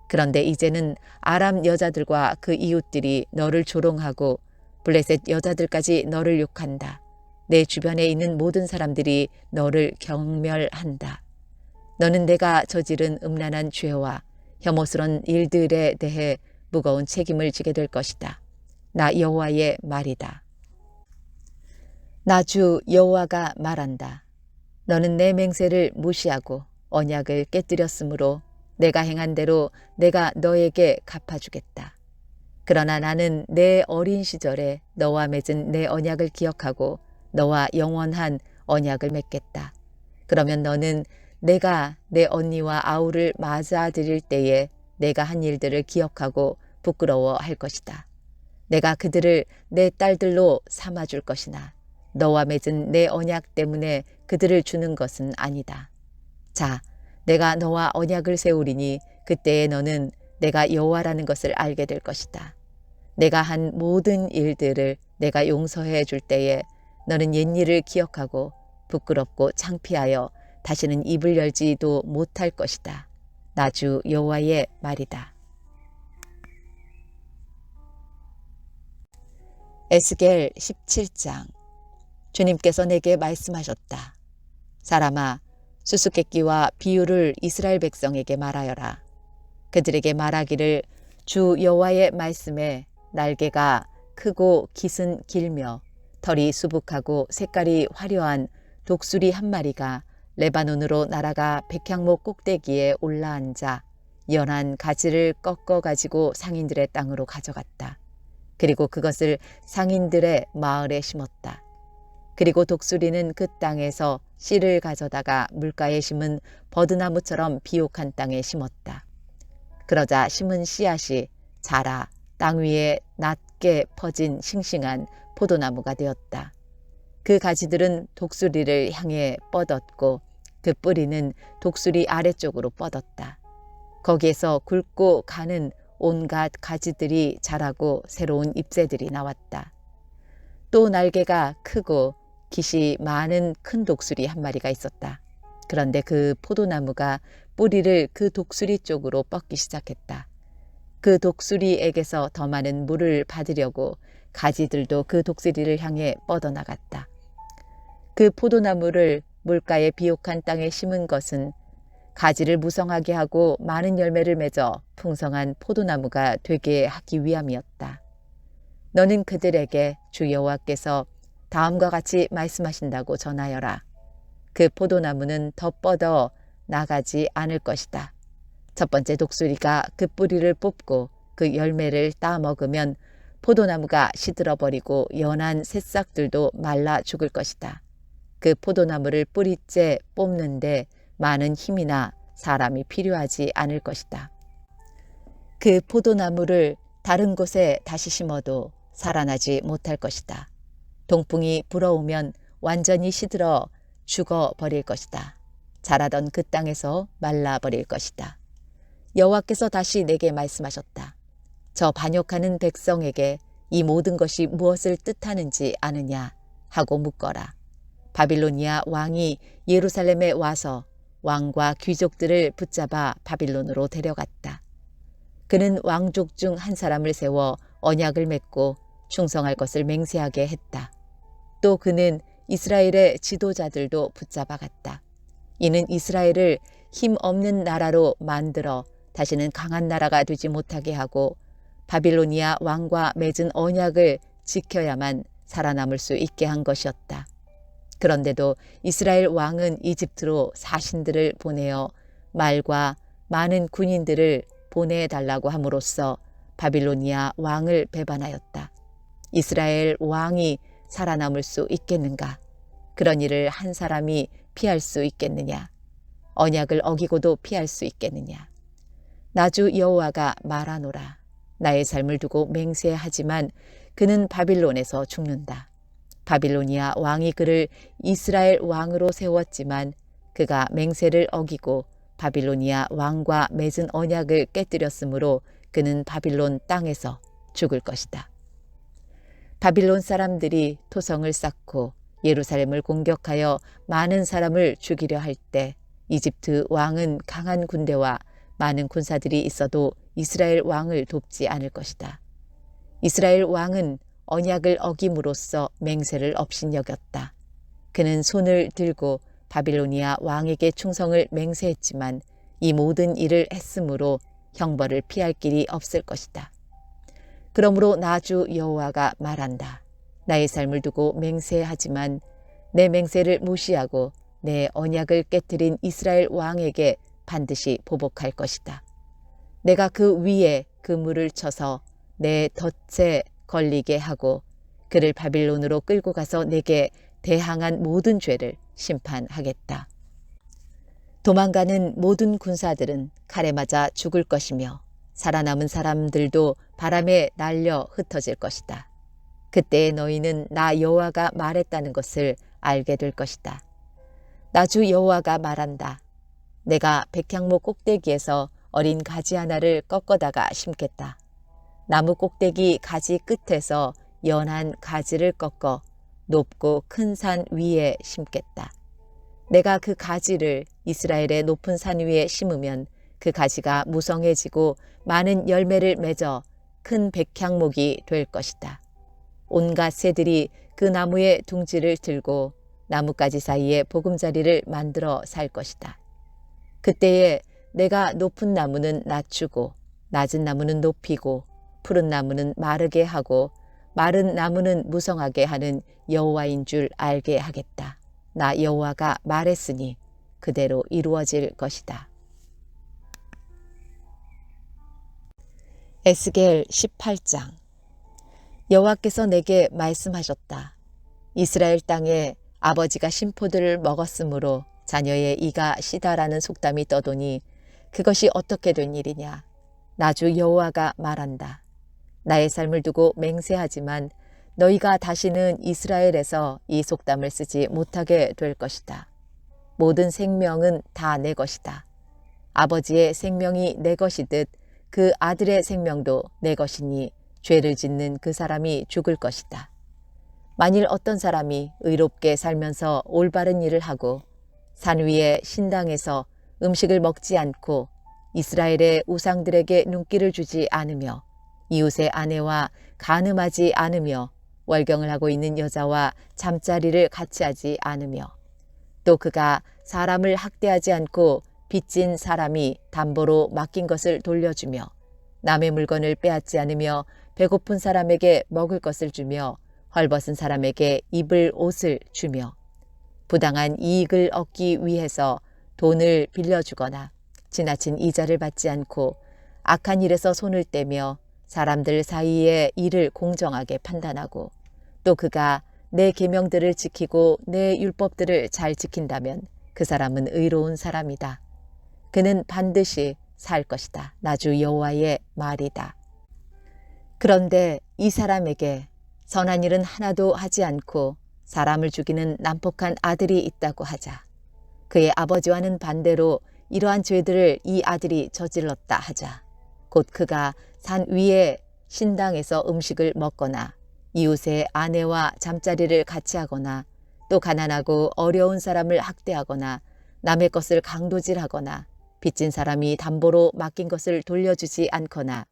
그런데 이제는 아람 여자들과 그 이웃들이 너를 조롱하고 블레셋 여자들까지 너를 욕한다. 내 주변에 있는 모든 사람들이 너를 경멸한다. 너는 내가 저지른 음란한 죄와 혐오스러운 일들에 대해 무거운 책임을 지게 될 것이다. 나 여호와의 말이다. 나주 여호와가 말한다. 너는 내 맹세를 무시하고 언약을 깨뜨렸으므로 내가 행한 대로 내가 너에게 갚아주겠다. 그러나 나는 내 어린 시절에 너와 맺은 내 언약을 기억하고 너와 영원한 언약을 맺겠다. 그러면 너는 내가 내 언니와 아우를 맞아들일 때에 내가 한 일들을 기억하고 부끄러워할 것이다. 내가 그들을 내 딸들로 삼아줄 것이나 너와 맺은 내 언약 때문에 그들을 주는 것은 아니다. 자, 내가 너와 언약을 세우리니 그때에 너는 내가 여호와라는 것을 알게 될 것이다. 내가 한 모든 일들을 내가 용서해 줄 때에 너는 옛일을 기억하고 부끄럽고 창피하여 다시는 입을 열지도 못할 것이다. 나 주 여호와의 말이다. 에스겔 17장. 주님께서 내게 말씀하셨다. 사람아, 수수께끼와 비유를 이스라엘 백성에게 말하여라. 그들에게 말하기를 주 여호와의 말씀에 날개가 크고 깃은 길며 털이 수북하고 색깔이 화려한 독수리 한 마리가 레바논으로 날아가 백향목 꼭대기에 올라앉아 연한 가지를 꺾어 가지고 상인들의 땅으로 가져갔다. 그리고 그것을 상인들의 마을에 심었다. 그리고 독수리는 그 땅에서 씨를 가져다가 물가에 심은 버드나무처럼 비옥한 땅에 심었다. 그러자 심은 씨앗이 자라 땅 위에 낮게 퍼진 싱싱한 포도나무가 되었다. 그 가지들은 독수리를 향해 뻗었고 그 뿌리는 독수리 아래쪽으로 뻗었다. 거기에서 굵고 가는 온갖 가지들이 자라고 새로운 잎새들이 나왔다. 또 날개가 크고 깃이 많은 큰 독수리 한 마리가 있었다. 그런데 그 포도나무가 뿌리를 그 독수리 쪽으로 뻗기 시작했다. 그 독수리에게서 더 많은 물을 받으려고 가지들도 그 독수리를 향해 뻗어나갔다. 그 포도나무를 물가의 비옥한 땅에 심은 것은 가지를 무성하게 하고 많은 열매를 맺어 풍성한 포도나무가 되게 하기 위함이었다. 너는 그들에게 주 여호와께서 다음과 같이 말씀하신다고 전하여라. 그 포도나무는 더 뻗어 나가지 않을 것이다. 첫 번째 독수리가 그 뿌리를 뽑고 그 열매를 따 먹으면 포도나무가 시들어버리고 연한 새싹들도 말라 죽을 것이다. 그 포도나무를 뿌리째 뽑는데 많은 힘이나 사람이 필요하지 않을 것이다. 그 포도나무를 다른 곳에 다시 심어도 살아나지 못할 것이다. 동풍이 불어오면 완전히 시들어 죽어버릴 것이다. 자라던 그 땅에서 말라버릴 것이다. 여호와께서 다시 내게 말씀하셨다. 저 반역하는 백성에게 이 모든 것이 무엇을 뜻하는지 아느냐 하고 묻거라. 바빌로니아 왕이 예루살렘에 와서 왕과 귀족들을 붙잡아 바빌론으로 데려갔다. 그는 왕족 중 한 사람을 세워 언약을 맺고 충성할 것을 맹세하게 했다. 또 그는 이스라엘의 지도자들도 붙잡아 갔다. 이는 이스라엘을 힘없는 나라로 만들어 다시는 강한 나라가 되지 못하게 하고 바빌로니아 왕과 맺은 언약을 지켜야만 살아남을 수 있게 한 것이었다. 그런데도 이스라엘 왕은 이집트로 사신들을 보내어 말과 많은 군인들을 보내달라고 함으로써 바빌로니아 왕을 배반하였다. 이스라엘 왕이 살아남을 수 있겠는가? 그런 일을 한 사람이 피할 수 있겠느냐? 언약을 어기고도 피할 수 있겠느냐? 나 주 여호와가 말하노라. 나의 삶을 두고 맹세하지만 그는 바빌론에서 죽는다. 바빌로니아 왕이 그를 이스라엘 왕으로 세웠지만 그가 맹세를 어기고 바빌로니아 왕과 맺은 언약을 깨뜨렸으므로 그는 바빌론 땅에서 죽을 것이다. 바빌론 사람들이 토성을 쌓고 예루살렘을 공격하여 많은 사람을 죽이려 할 때 이집트 왕은 강한 군대와 많은 군사들이 있어도 이스라엘 왕을 돕지 않을 것이다. 이스라엘 왕은 언약을 어김으로써 맹세를 업신여겼다. 그는 손을 들고 바빌로니아 왕에게 충성을 맹세했지만 이 모든 일을 했으므로 형벌을 피할 길이 없을 것이다. 그러므로 나 주 여호와가 말한다. 나의 삶을 두고 맹세하지만 내 맹세를 무시하고 내 언약을 깨뜨린 이스라엘 왕에게 반드시 보복할 것이다. 내가 그 위에 그물을 쳐서 내 덫에 걸리게 하고 그를 바빌론으로 끌고 가서 내게 대항한 모든 죄를 심판하겠다. 도망가는 모든 군사들은 칼에 맞아 죽을 것이며 살아남은 사람들도 바람에 날려 흩어질 것이다. 그때 너희는 나 여호와가 말했다는 것을 알게 될 것이다. 나 주 여호와가 말한다. 내가 백향목 꼭대기에서 어린 가지 하나를 꺾어다가 심겠다. 나무 꼭대기 가지 끝에서 연한 가지를 꺾어 높고 큰 산 위에 심겠다. 내가 그 가지를 이스라엘의 높은 산 위에 심으면 그 가지가 무성해지고 많은 열매를 맺어 큰 백향목이 될 것이다. 온갖 새들이 그 나무의 둥지를 들고 나뭇가지 사이에 보금자리를 만들어 살 것이다. 그때에 내가 높은 나무는 낮추고 낮은 나무는 높이고 푸른 나무는 마르게 하고 마른 나무는 무성하게 하는 여호와인 줄 알게 하겠다. 나 여호와가 말했으니 그대로 이루어질 것이다. 에스겔 18장. 여호와께서 내게 말씀하셨다. 이스라엘 땅에 아버지가 신포들을 먹었으므로 자녀의 이가 시다라는 속담이 떠도니 그것이 어떻게 된 일이냐. 나주 여호와가 말한다. 나의 삶을 두고 맹세하지만 너희가 다시는 이스라엘에서 이 속담을 쓰지 못하게 될 것이다. 모든 생명은 다 내 것이다. 아버지의 생명이 내 것이듯 그 아들의 생명도 내 것이니 죄를 짓는 그 사람이 죽을 것이다. 만일 어떤 사람이 의롭게 살면서 올바른 일을 하고 산 위의 신당에서 음식을 먹지 않고 이스라엘의 우상들에게 눈길을 주지 않으며 이웃의 아내와 간음하지 않으며 월경을 하고 있는 여자와 잠자리를 같이 하지 않으며 또 그가 사람을 학대하지 않고 빚진 사람이 담보로 맡긴 것을 돌려주며 남의 물건을 빼앗지 않으며 배고픈 사람에게 먹을 것을 주며 헐벗은 사람에게 입을 옷을 주며 부당한 이익을 얻기 위해서 돈을 빌려주거나 지나친 이자를 받지 않고 악한 일에서 손을 떼며 사람들 사이에 일을 공정하게 판단하고 또 그가 내 계명들을 지키고 내 율법들을 잘 지킨다면 그 사람은 의로운 사람이다. 그는 반드시 살 것이다. 나주 여호와의 말이다. 그런데 이 사람에게 선한 일은 하나도 하지 않고 사람을 죽이는 난폭한 아들이 있다고 하자. 그의 아버지와는 반대로 이러한 죄들을 이 아들이 저질렀다 하자. 곧 그가 산 위에 신당에서 음식을 먹거나 이웃의 아내와 잠자리를 같이 하거나 또 가난하고 어려운 사람을 학대하거나 남의 것을 강도질하거나 빚진 사람이 담보로 맡긴 것을 돌려주지 않거나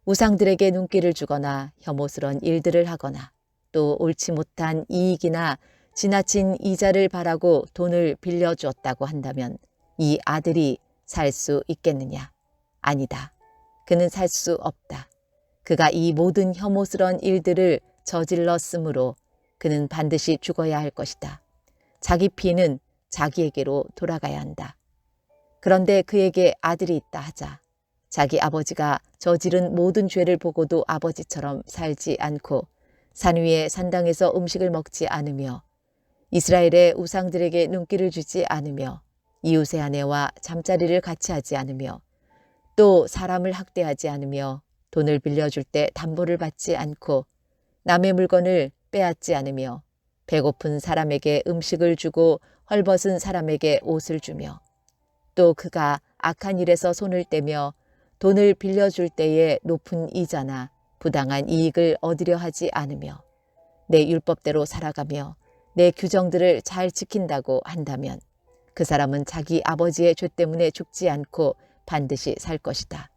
우상들에게 눈길을 주거나 혐오스러운 일들을 하거나 또 옳지 못한 이익이나 지나친 이자를 바라고 돈을 빌려주었다고 한다면 이 아들이 살 수 있겠느냐? 아니다. 그는 살 수 없다. 그가 이 모든 혐오스러운 일들을 저질렀으므로 그는 반드시 죽어야 할 것이다. 자기 피는 자기에게로 돌아가야 한다. 그런데 그에게 아들이 있다 하자. 자기 아버지가 저지른 모든 죄를 보고도 아버지처럼 살지 않고 산 위에 산당에서 음식을 먹지 않으며 이스라엘의 우상들에게 눈길을 주지 않으며 이웃의 아내와 잠자리를 같이 하지 않으며 또 사람을 학대하지 않으며 돈을 빌려줄 때 담보를 받지 않고 남의 물건을 빼앗지 않으며 배고픈 사람에게 음식을 주고 헐벗은 사람에게 옷을 주며 또 그가 악한 일에서 손을 떼며 돈을 빌려줄 때에 높은 이자나 부당한 이익을 얻으려 하지 않으며 내 율법대로 살아가며 내 규정들을 잘 지킨다고 한다면 그 사람은 자기 아버지의 죄 때문에 죽지 않고 반드시 살 것이다.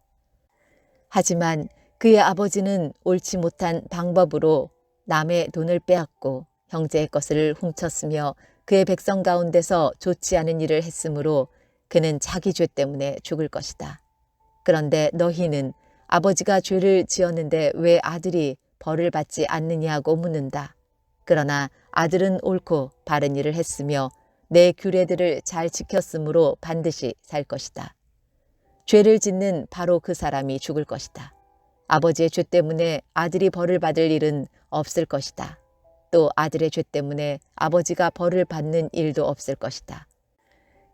하지만 그의 아버지는 옳지 못한 방법으로 남의 돈을 빼앗고 형제의 것을 훔쳤으며 그의 백성 가운데서 좋지 않은 일을 했으므로 그는 자기 죄 때문에 죽을 것이다. 그런데 너희는 아버지가 죄를 지었는데 왜 아들이 벌을 받지 않느냐고 묻는다. 그러나 아들은 옳고 바른 일을 했으며 내 규례들을 잘 지켰으므로 반드시 살 것이다. 죄를 짓는 바로 그 사람이 죽을 것이다. 아버지의 죄 때문에 아들이 벌을 받을 일은 없을 것이다. 또 아들의 죄 때문에 아버지가 벌을 받는 일도 없을 것이다.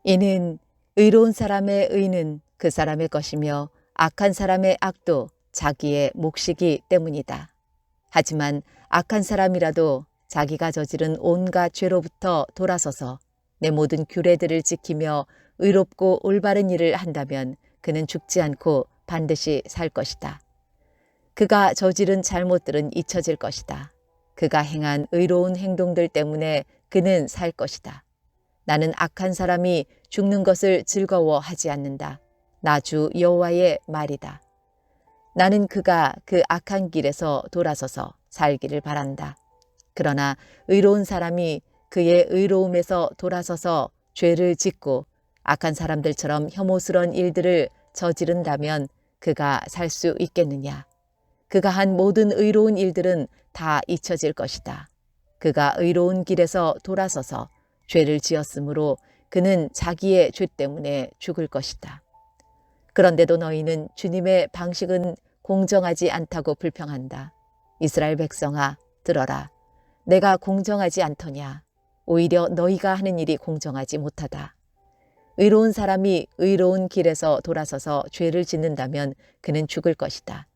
이는 의로운 사람의 의는 그 사람의 것이며 악한 사람의 악도 자기의 몫이기 때문이다. 하지만 악한 사람이라도 자기가 저지른 온갖 죄로부터 돌아서서 내 모든 규례들을 지키며 의롭고 올바른 일을 한다면 그는 죽지 않고 반드시 살 것이다. 그가 저지른 잘못들은 잊혀질 것이다. 그가 행한 의로운 행동들 때문에 그는 살 것이다. 나는 악한 사람이 죽는 것을 즐거워하지 않는다. 나 주 여호와의 말이다. 나는 그가 그 악한 길에서 돌아서서 살기를 바란다. 그러나 의로운 사람이 그의 의로움에서 돌아서서 죄를 짓고 악한 사람들처럼 혐오스러운 일들을 저지른다면 그가 살 수 있겠느냐? 그가 한 모든 의로운 일들은 다 잊혀질 것이다. 그가 의로운 길에서 돌아서서 죄를 지었으므로 그는 자기의 죄 때문에 죽을 것이다. 그런데도 너희는 주님의 방식은 공정하지 않다고 불평한다. 이스라엘 백성아, 들어라. 내가 공정하지 않더냐? 오히려 너희가 하는 일이 공정하지 못하다. 의로운 사람이 의로운 길에서 돌아서서 죄를 짓는다면 그는 죽을 것이다.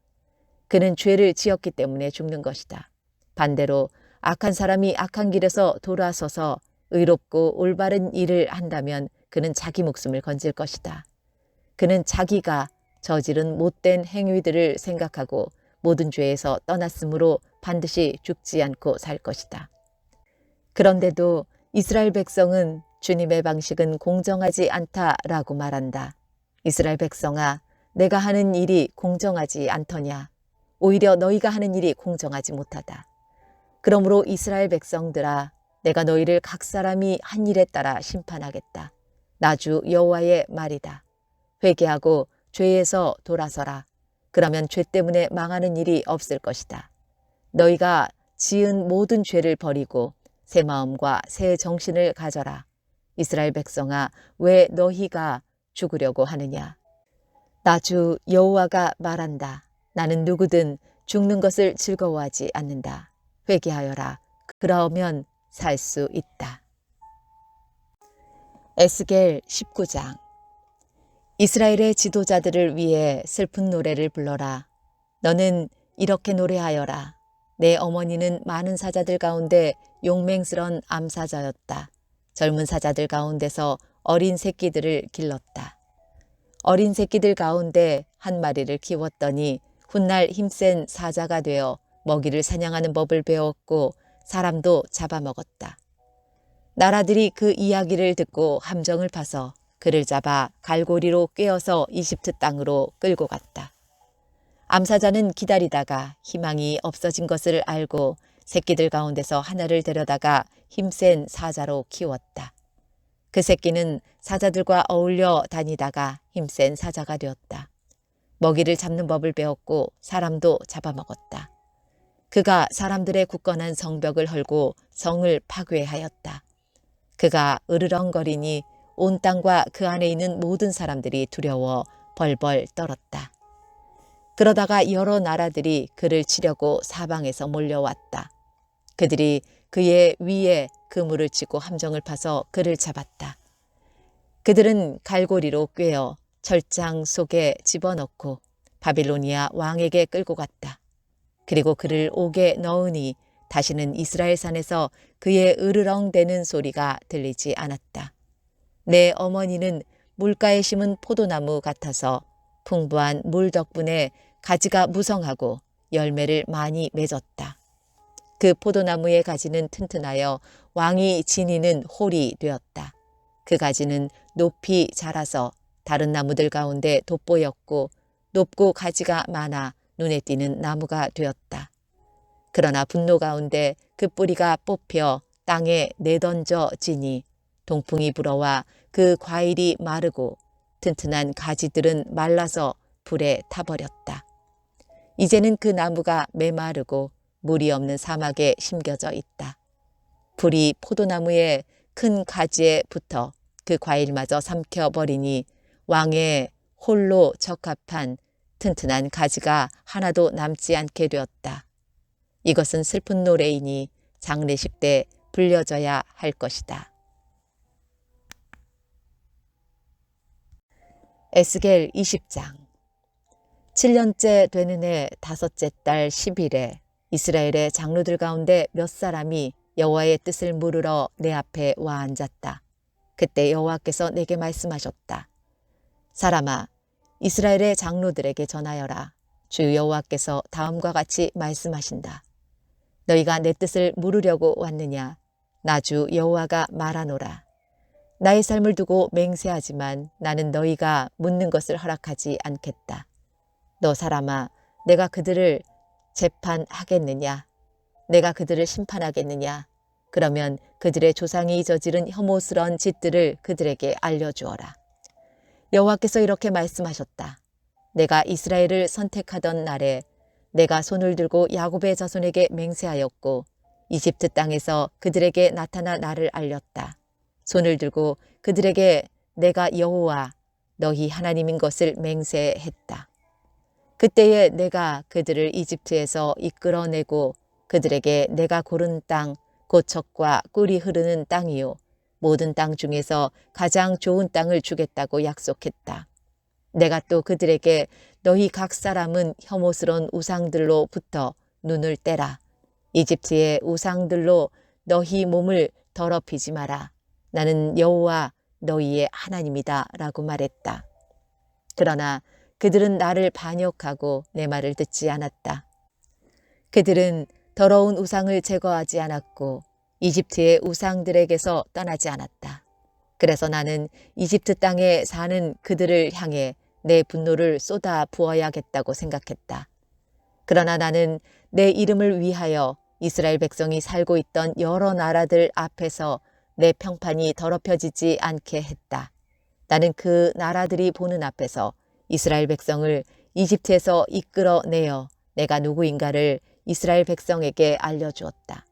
그는 죄를 지었기 때문에 죽는 것이다. 반대로 악한 사람이 악한 길에서 돌아서서 의롭고 올바른 일을 한다면 그는 자기 목숨을 건질 것이다. 그는 자기가 저지른 못된 행위들을 생각하고 모든 죄에서 떠났으므로 반드시 죽지 않고 살 것이다. 그런데도 이스라엘 백성은 주님의 방식은 공정하지 않다라고 말한다. 이스라엘 백성아, 내가 하는 일이 공정하지 않더냐? 오히려 너희가 하는 일이 공정하지 못하다. 그러므로 이스라엘 백성들아, 내가 너희를 각 사람이 한 일에 따라 심판하겠다. 나 주 여호와의 말이다. 회개하고 죄에서 돌아서라. 그러면 죄 때문에 망하는 일이 없을 것이다. 너희가 지은 모든 죄를 버리고 새 마음과 새 정신을 가져라. 이스라엘 백성아, 왜 너희가 죽으려고 하느냐? 나 주 여호와가 말한다. 나는 누구든 죽는 것을 즐거워하지 않는다. 회개하여라. 그러면 살 수 있다. 에스겔 19장. 이스라엘의 지도자들을 위해 슬픈 노래를 불러라. 너는 이렇게 노래하여라. 내 어머니는 많은 사자들 가운데 용맹스런 암사자였다. 젊은 사자들 가운데서 어린 새끼들을 길렀다. 어린 새끼들 가운데 한 마리를 키웠더니 훗날 힘센 사자가 되어 먹이를 사냥하는 법을 배웠고 사람도 잡아먹었다. 나라들이 그 이야기를 듣고 함정을 파서 그를 잡아 갈고리로 꿰어서 이집트 땅으로 끌고 갔다. 암사자는 기다리다가 희망이 없어진 것을 알고 새끼들 가운데서 하나를 데려다가 힘센 사자로 키웠다. 그 새끼는 사자들과 어울려 다니다가 힘센 사자가 되었다. 먹이를 잡는 법을 배웠고 사람도 잡아먹었다. 그가 사람들의 굳건한 성벽을 헐고 성을 파괴하였다. 그가 으르렁거리니 온 땅과 그 안에 있는 모든 사람들이 두려워 벌벌 떨었다. 그러다가 여러 나라들이 그를 치려고 사방에서 몰려왔다. 그들이 그의 위에 그물을 치고 함정을 파서 그를 잡았다. 그들은 갈고리로 꿰어 철장 속에 집어넣고 바빌로니아 왕에게 끌고 갔다. 그리고 그를 옥에 넣으니 다시는 이스라엘 산에서 그의 으르렁대는 소리가 들리지 않았다. 내 어머니는 물가에 심은 포도나무 같아서 풍부한 물 덕분에 가지가 무성하고 열매를 많이 맺었다. 그 포도나무의 가지는 튼튼하여 왕이 지니는 홀이 되었다. 그 가지는 높이 자라서 다른 나무들 가운데 돋보였고 높고 가지가 많아 눈에 띄는 나무가 되었다. 그러나 분노 가운데 그 뿌리가 뽑혀 땅에 내던져지니 동풍이 불어와 그 과일이 마르고 튼튼한 가지들은 말라서 불에 타버렸다. 이제는 그 나무가 메마르고 물이 없는 사막에 심겨져 있다. 불이 포도나무의 큰 가지에 붙어 그 과일마저 삼켜버리니 왕의 홀로 적합한 튼튼한 가지가 하나도 남지 않게 되었다. 이것은 슬픈 노래이니 장례식 때 불려져야 할 것이다. 에스겔 20장. 7년째 되는 해 5째 달 10일에 이스라엘의 장로들 가운데 몇 사람이 여호와의 뜻을 물으러 내 앞에 와 앉았다. 그때 여호와께서 내게 말씀하셨다. 사람아, 이스라엘의 장로들에게 전하여라. 주 여호와께서 다음과 같이 말씀하신다. 너희가 내 뜻을 물으려고 왔느냐? 나 주 여호와가 말하노라. 나의 삶을 두고 맹세하지만 나는 너희가 묻는 것을 허락하지 않겠다. 너 사람아, 내가 그들을 재판하겠느냐? 내가 그들을 심판하겠느냐? 그러면 그들의 조상이 저지른 혐오스러운 짓들을 그들에게 알려주어라. 여호와께서 이렇게 말씀하셨다. 내가 이스라엘을 선택하던 날에 내가 손을 들고 야곱의 자손에게 맹세하였고 이집트 땅에서 그들에게 나타나 나를 알렸다. 손을 들고 그들에게 내가 여호와 너희 하나님인 것을 맹세했다. 그때에 내가 그들을 이집트에서 이끌어내고 그들에게 내가 고른 땅, 곧 젖과 꿀이 흐르는 땅이요 모든 땅 중에서 가장 좋은 땅을 주겠다고 약속했다. 내가 또 그들에게 너희 각 사람은 혐오스러운 우상들로부터 눈을 떼라. 이집트의 우상들로 너희 몸을 더럽히지 마라. 나는 여호와 너희의 하나님이다 라고 말했다. 그러나 그들은 나를 반역하고 내 말을 듣지 않았다. 그들은 더러운 우상을 제거하지 않았고 이집트의 우상들에게서 떠나지 않았다. 그래서 나는 이집트 땅에 사는 그들을 향해 내 분노를 쏟아 부어야겠다고 생각했다. 그러나 나는 내 이름을 위하여 이스라엘 백성이 살고 있던 여러 나라들 앞에서 내 평판이 더럽혀지지 않게 했다. 나는 그 나라들이 보는 앞에서 이스라엘 백성을 이집트에서 이끌어내어 내가 누구인가를 이스라엘 백성에게 알려주었다.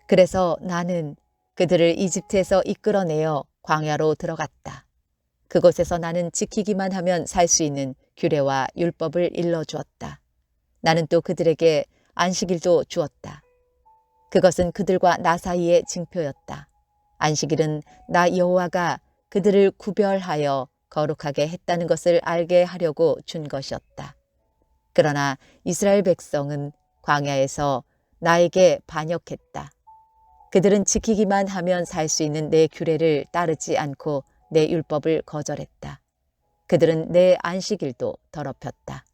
그래서 나는 그들을 이집트에서 이끌어내어 광야로 들어갔다. 그곳에서 나는 지키기만 하면 살 수 있는 규례와 율법을 일러주었다. 나는 또 그들에게 안식일도 주었다. 그것은 그들과 나 사이의 징표였다. 안식일은 나 여호와가 그들을 구별하여 거룩하게 했다는 것을 알게 하려고 준 것이었다. 그러나 이스라엘 백성은 광야에서 나에게 반역했다. 그들은 지키기만 하면 살 수 있는 내 규례를 따르지 않고 내 율법을 거절했다. 그들은 내 안식일도 더럽혔다.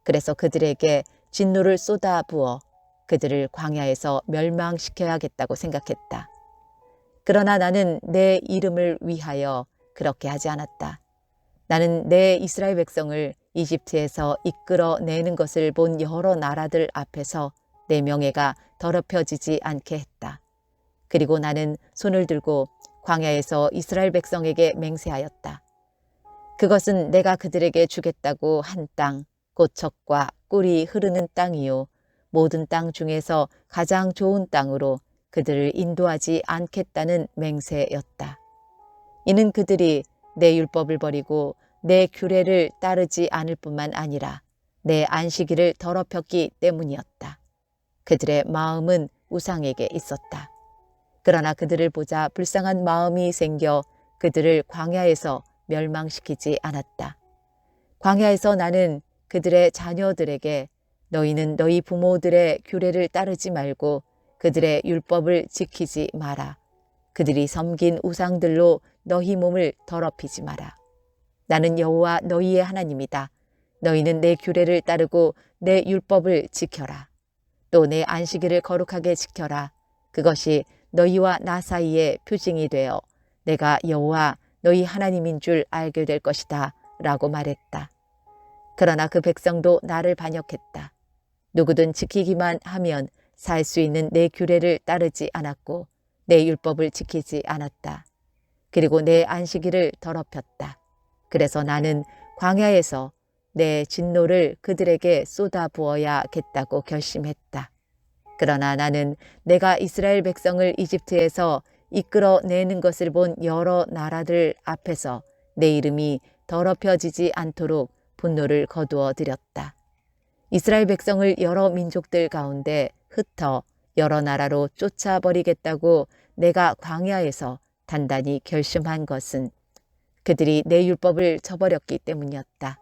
그래서 그들에게 진노를 쏟아부어 그들을 광야에서 멸망시켜야겠다고 생각했다. 그러나 나는 내 이름을 위하여 그렇게 하지 않았다. 나는 내 이스라엘 백성을 이집트에서 이끌어내는 것을 본 여러 나라들 앞에서 내 명예가 더럽혀지지 않게 했다. 그리고 나는 손을 들고 광야에서 이스라엘 백성에게 맹세하였다. 그것은 내가 그들에게 주겠다고 한 땅, 곧 젖과 꿀이 흐르는 땅이요 모든 땅 중에서 가장 좋은 땅으로 그들을 인도하지 않겠다는 맹세였다. 이는 그들이 내 율법을 버리고 내 규례를 따르지 않을 뿐만 아니라 내 안식일을 더럽혔기 때문이었다. 그들의 마음은 우상에게 있었다. 그러나 그들을 보자 불쌍한 마음이 생겨 그들을 광야에서 멸망시키지 않았다. 광야에서 나는 그들의 자녀들에게 너희는 너희 부모들의 규례를 따르지 말고 그들의 율법을 지키지 마라. 그들이 섬긴 우상들로 너희 몸을 더럽히지 마라. 나는 여호와 너희의 하나님이다. 너희는 내 규례를 따르고 내 율법을 지켜라. 또 내 안식일을 거룩하게 지켜라. 그것이 너희와 나 사이의 표징이 되어 내가 여호와 너희 하나님인 줄 알게 될 것이다 라고 말했다. 그러나 그 백성도 나를 반역했다. 누구든 지키기만 하면 살 수 있는 내 규례를 따르지 않았고 내 율법을 지키지 않았다. 그리고 내 안식일을 더럽혔다. 그래서 나는 광야에서 내 진노를 그들에게 쏟아부어야겠다고 결심했다. 그러나 나는 내가 이스라엘 백성을 이집트에서 이끌어내는 것을 본 여러 나라들 앞에서 내 이름이 더럽혀지지 않도록 분노를 거두어 드렸다. 이스라엘 백성을 여러 민족들 가운데 흩어 여러 나라로 쫓아버리겠다고 내가 광야에서 단단히 결심한 것은 그들이 내 율법을 저버렸기 때문이었다.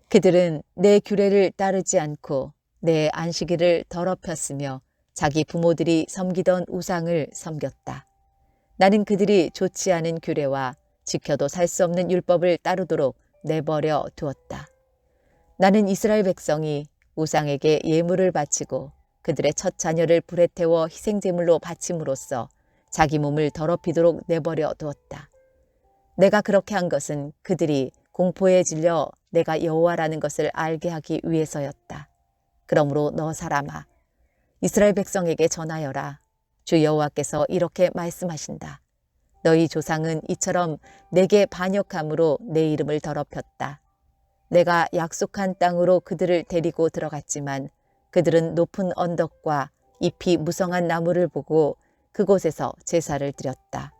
그들은 내 규례를 따르지 않고 내 안식일을 더럽혔으며 자기 부모들이 섬기던 우상을 섬겼다. 나는 그들이 좋지 않은 규례와 지켜도 살 수 없는 율법을 따르도록 내버려 두었다. 나는 이스라엘 백성이 우상에게 예물을 바치고 그들의 첫 자녀를 불에 태워 희생제물로 바침으로써 자기 몸을 더럽히도록 내버려 두었다. 내가 그렇게 한 것은 그들이 공포에 질려 내가 여호와라는 것을 알게 하기 위해서였다. 그러므로 너 사람아, 이스라엘 백성에게 전하여라. 주 여호와께서 이렇게 말씀하신다. 너희 조상은 이처럼 내게 반역함으로 내 이름을 더럽혔다. 내가 약속한 땅으로 그들을 데리고 들어갔지만 그들은 높은 언덕과 잎이 무성한 나무를 보고 그곳에서 제사를 드렸다.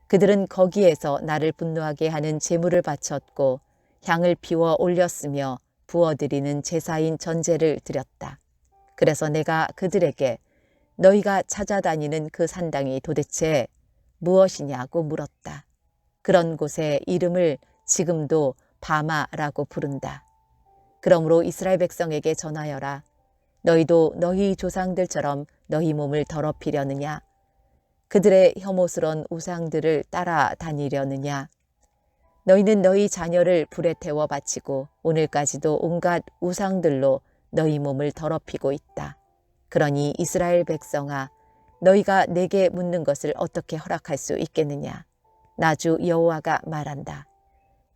그들은 거기에서 나를 분노하게 하는 제물을 바쳤고 향을 피워 올렸으며 부어드리는 제사인 전제를 드렸다. 그래서 내가 그들에게 너희가 찾아다니는 그 산당이 도대체 무엇이냐고 물었다. 그런 곳의 이름을 지금도 바마라고 부른다. 그러므로 이스라엘 백성에게 전하여라. 너희도 너희 조상들처럼 너희 몸을 더럽히려느냐? 그들의 혐오스러운 우상들을 따라다니려느냐? 너희는 너희 자녀를 불에 태워 바치고 오늘까지도 온갖 우상들로 너희 몸을 더럽히고 있다. 그러니 이스라엘 백성아, 너희가 내게 묻는 것을 어떻게 허락할 수 있겠느냐? 나 주 여호와가 말한다.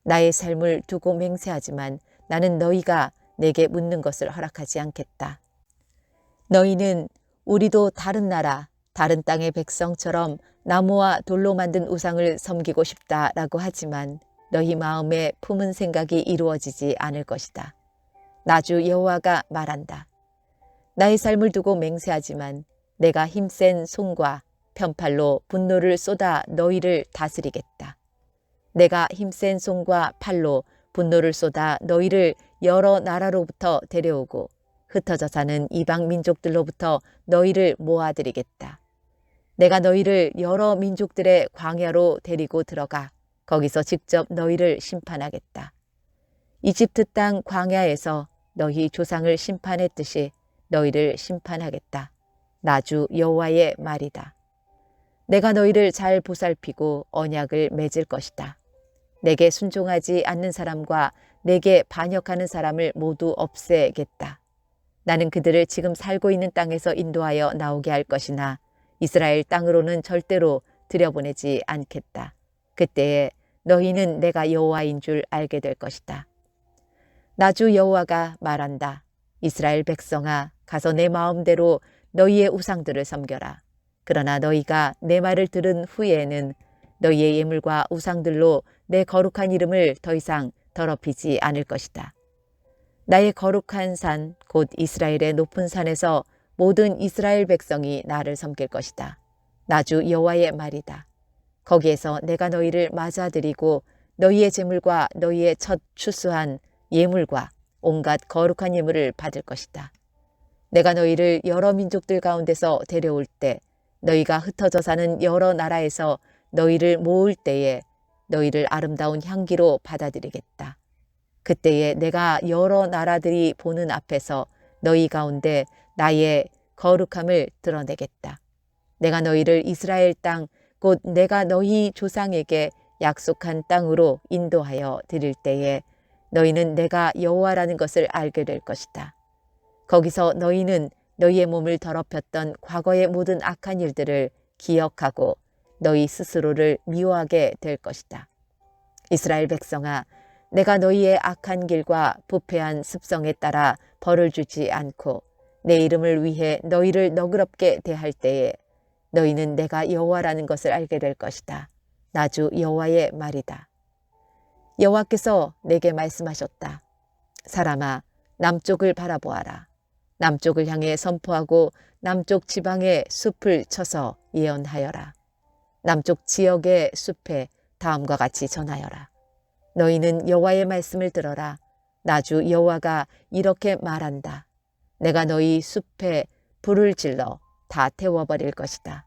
나의 삶을 두고 맹세하지만 나는 너희가 내게 묻는 것을 허락하지 않겠다. 너희는 우리도 다른 나라, 다른 땅의 백성처럼 나무와 돌로 만든 우상을 섬기고 싶다라고 하지만 너희 마음에 품은 생각이 이루어지지 않을 것이다. 나 주 여호와가 말한다. 나의 삶을 두고 맹세하지만 내가 힘센 손과 편팔로 분노를 쏟아 너희를 다스리겠다. 내가 힘센 손과 팔로 분노를 쏟아 너희를 여러 나라로부터 데려오고 흩어져 사는 이방 민족들로부터 너희를 모아들이겠다. 내가 너희를 여러 민족들의 광야로 데리고 들어가 거기서 직접 너희를 심판하겠다. 이집트 땅 광야에서 너희 조상을 심판했듯이 너희를 심판하겠다. 나 주 여호와의 말이다. 내가 너희를 잘 보살피고 언약을 맺을 것이다. 내게 순종하지 않는 사람과 내게 반역하는 사람을 모두 없애겠다. 나는 그들을 지금 살고 있는 땅에서 인도하여 나오게 할 것이나 이스라엘 땅으로는 절대로 들여보내지 않겠다. 그때에 너희는 내가 여호와인 줄 알게 될 것이다. 나 주 여호와가 말한다. 이스라엘 백성아, 가서 내 마음대로 너희의 우상들을 섬겨라. 그러나 너희가 내 말을 들은 후에는 너희의 예물과 우상들로 내 거룩한 이름을 더 이상 더럽히지 않을 것이다. 나의 거룩한 산, 곧 이스라엘의 높은 산에서 모든 이스라엘 백성이 나를 섬길 것이다. 나 주 여호와의 말이다. 거기에서 내가 너희를 맞아들이고 너희의 제물과 너희의 첫 추수한 예물과 온갖 거룩한 예물을 받을 것이다. 내가 너희를 여러 민족들 가운데서 데려올 때 너희가 흩어져 사는 여러 나라에서 너희를 모을 때에 너희를 아름다운 향기로 받아들이겠다. 그때에 내가 여러 나라들이 보는 앞에서 너희 가운데 나의 거룩함을 드러내겠다. 내가 너희를 이스라엘 땅, 곧 내가 너희 조상에게 약속한 땅으로 인도하여 드릴 때에 너희는 내가 여호와라는 것을 알게 될 것이다. 거기서 너희는 너희의 몸을 더럽혔던 과거의 모든 악한 일들을 기억하고 너희 스스로를 미워하게 될 것이다. 이스라엘 백성아, 내가 너희의 악한 길과 부패한 습성에 따라 벌을 주지 않고 내 이름을 위해 너희를 너그럽게 대할 때에 너희는 내가 여호와라는 것을 알게 될 것이다. 나 주 여호와의 말이다. 여호와께서 내게 말씀하셨다. 사람아, 남쪽을 바라보아라. 남쪽을 향해 선포하고 남쪽 지방의 숲을 쳐서 예언하여라. 남쪽 지역의 숲에 다음과 같이 전하여라. 너희는 여호와의 말씀을 들어라. 나 주 여호와가 이렇게 말한다. 내가 너희 숲에 불을 질러 다 태워버릴 것이다.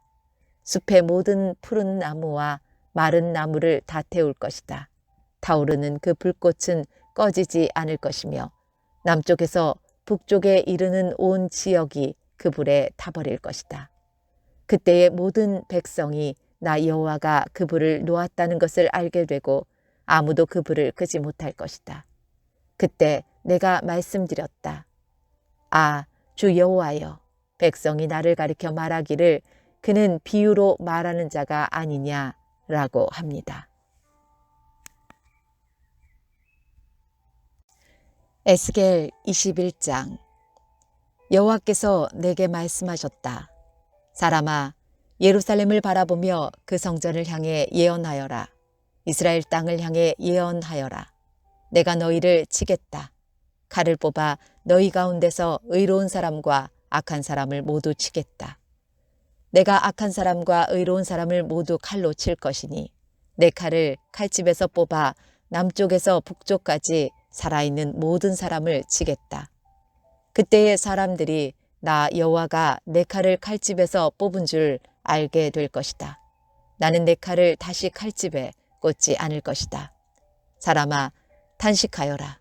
숲의 모든 푸른 나무와 마른 나무를 다 태울 것이다. 타오르는 그 불꽃은 꺼지지 않을 것이며 남쪽에서 북쪽에 이르는 온 지역이 그 불에 타버릴 것이다. 그때의 모든 백성이 나 여호와가 그 불을 놓았다는 것을 알게 되고 아무도 그 불을 끄지 못할 것이다. 그때 내가 말씀드렸다. 아, 주 여호와여, 백성이 나를 가리켜 말하기를 그는 비유로 말하는 자가 아니냐라고 합니다. 에스겔 21장. 여호와께서 내게 말씀하셨다. 사람아, 예루살렘을 바라보며 그 성전을 향해 예언하여라. 이스라엘 땅을 향해 예언하여라. 내가 너희를 치겠다. 칼을 뽑아 너희 가운데서 의로운 사람과 악한 사람을 모두 치겠다. 내가 악한 사람과 의로운 사람을 모두 칼로 칠 것이니 내 칼을 칼집에서 뽑아 남쪽에서 북쪽까지 살아있는 모든 사람을 치겠다. 그때의 사람들이 나 여호와가 내 칼을 칼집에서 뽑은 줄 알게 될 것이다. 나는 내 칼을 다시 칼집에 꽂지 않을 것이다. 사람아, 탄식하여라.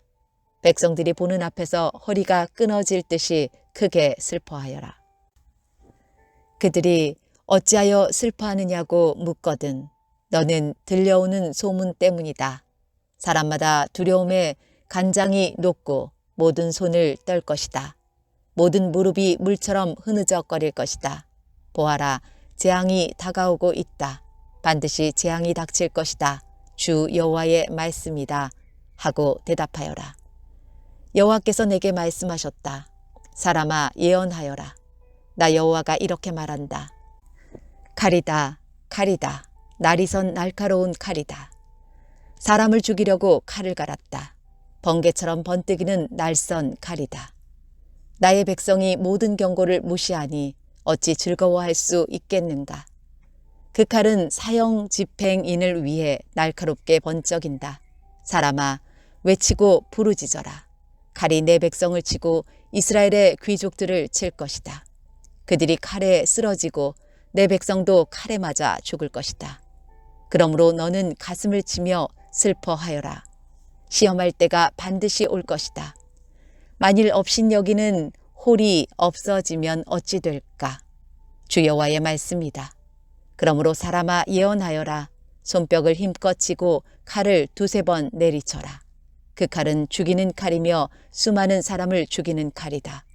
백성들이 보는 앞에서 허리가 끊어질 듯이 크게 슬퍼하여라. 그들이 어찌하여 슬퍼하느냐고 묻거든 너는 들려오는 소문 때문이다. 사람마다 두려움에 간장이 녹고 모든 손을 떨 것이다. 모든 무릎이 물처럼 흐느적거릴 것이다. 보아라, 재앙이 다가오고 있다. 반드시 재앙이 닥칠 것이다. 주 여호와의 말씀이다. 하고 대답하여라. 여호와께서 내게 말씀하셨다. 사람아, 예언하여라. 나 여호와가 이렇게 말한다. 칼이다, 칼이다. 날이선 날카로운 칼이다. 사람을 죽이려고 칼을 갈았다. 번개처럼 번뜩이는 날선 칼이다. 나의 백성이 모든 경고를 무시하니 어찌 즐거워할 수 있겠는가. 그 칼은 사형 집행인을 위해 날카롭게 번쩍인다. 사람아, 외치고 부르짖어라. 칼이 내 백성을 치고 이스라엘의 귀족들을 칠 것이다. 그들이 칼에 쓰러지고 내 백성도 칼에 맞아 죽을 것이다. 그러므로 너는 가슴을 치며 슬퍼하여라. 시험할 때가 반드시 올 것이다. 만일 업신여기는 홀이 없어지면 어찌 될까? 주 여호와의 말씀이다. 그러므로 사람아, 예언하여라. 손뼉을 힘껏 치고 칼을 두세 번 내리쳐라. 그 칼은 죽이는 칼이며 수많은 사람을 죽이는 칼이다.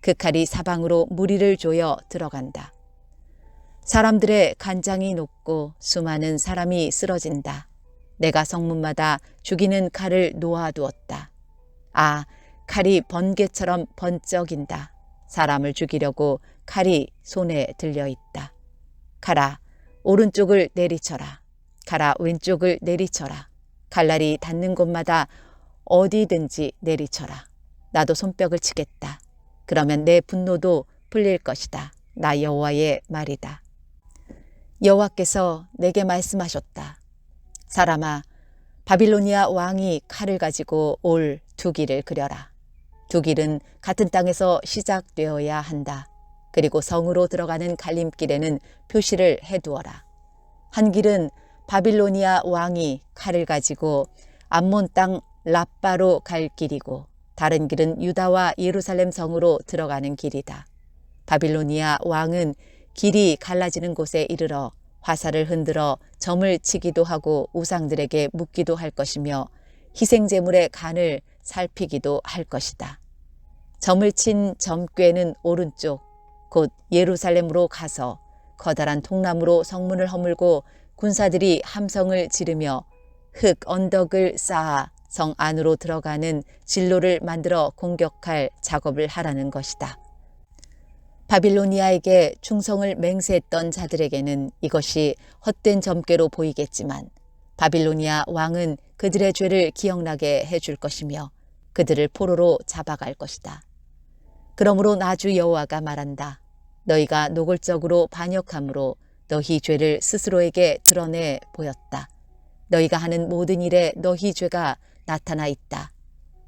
그 칼이 사방으로 무리를 조여 들어간다. 사람들의 간장이 녹고 수많은 사람이 쓰러진다. 내가 성문마다 죽이는 칼을 놓아두었다. 아, 칼이 번개처럼 번쩍인다. 사람을 죽이려고 칼이 손에 들려있다. 가라, 오른쪽을 내리쳐라. 가라, 왼쪽을 내리쳐라. 칼날이 닿는 곳마다 어디든지 내리쳐라. 나도 손뼉을 치겠다. 그러면 내 분노도 풀릴 것이다. 나 여호와의 말이다. 여호와께서 내게 말씀하셨다. 사람아, 바빌로니아 왕이 칼을 가지고 올 두 길을 그려라. 두 길은 같은 땅에서 시작되어야 한다. 그리고 성으로 들어가는 갈림길에는 표시를 해두어라. 한 길은 바빌로니아 왕이 칼을 가지고 암몬 땅 랍바로 갈 길이고 다른 길은 유다와 예루살렘 성으로 들어가는 길이다. 바빌로니아 왕은 길이 갈라지는 곳에 이르러 화살을 흔들어 점을 치기도 하고 우상들에게 묻기도 할 것이며 희생제물의 간을 살피기도 할 것이다. 점을 친 점괘는 오른쪽 곧 예루살렘으로 가서 커다란 통나무로 성문을 허물고 군사들이 함성을 지르며 흙 언덕을 쌓아 성 안으로 들어가는 진로를 만들어 공격할 작업을 하라는 것이다. 바빌로니아에게 충성을 맹세했던 자들에게는 이것이 헛된 점괘로 보이겠지만 바빌로니아 왕은 그들의 죄를 기억나게 해줄 것이며 그들을 포로로 잡아갈 것이다. 그러므로 나 주 여호와가 말한다. 너희가 노골적으로 반역함으로 너희 죄를 스스로에게 드러내 보였다. 너희가 하는 모든 일에 너희 죄가 나타나 있다.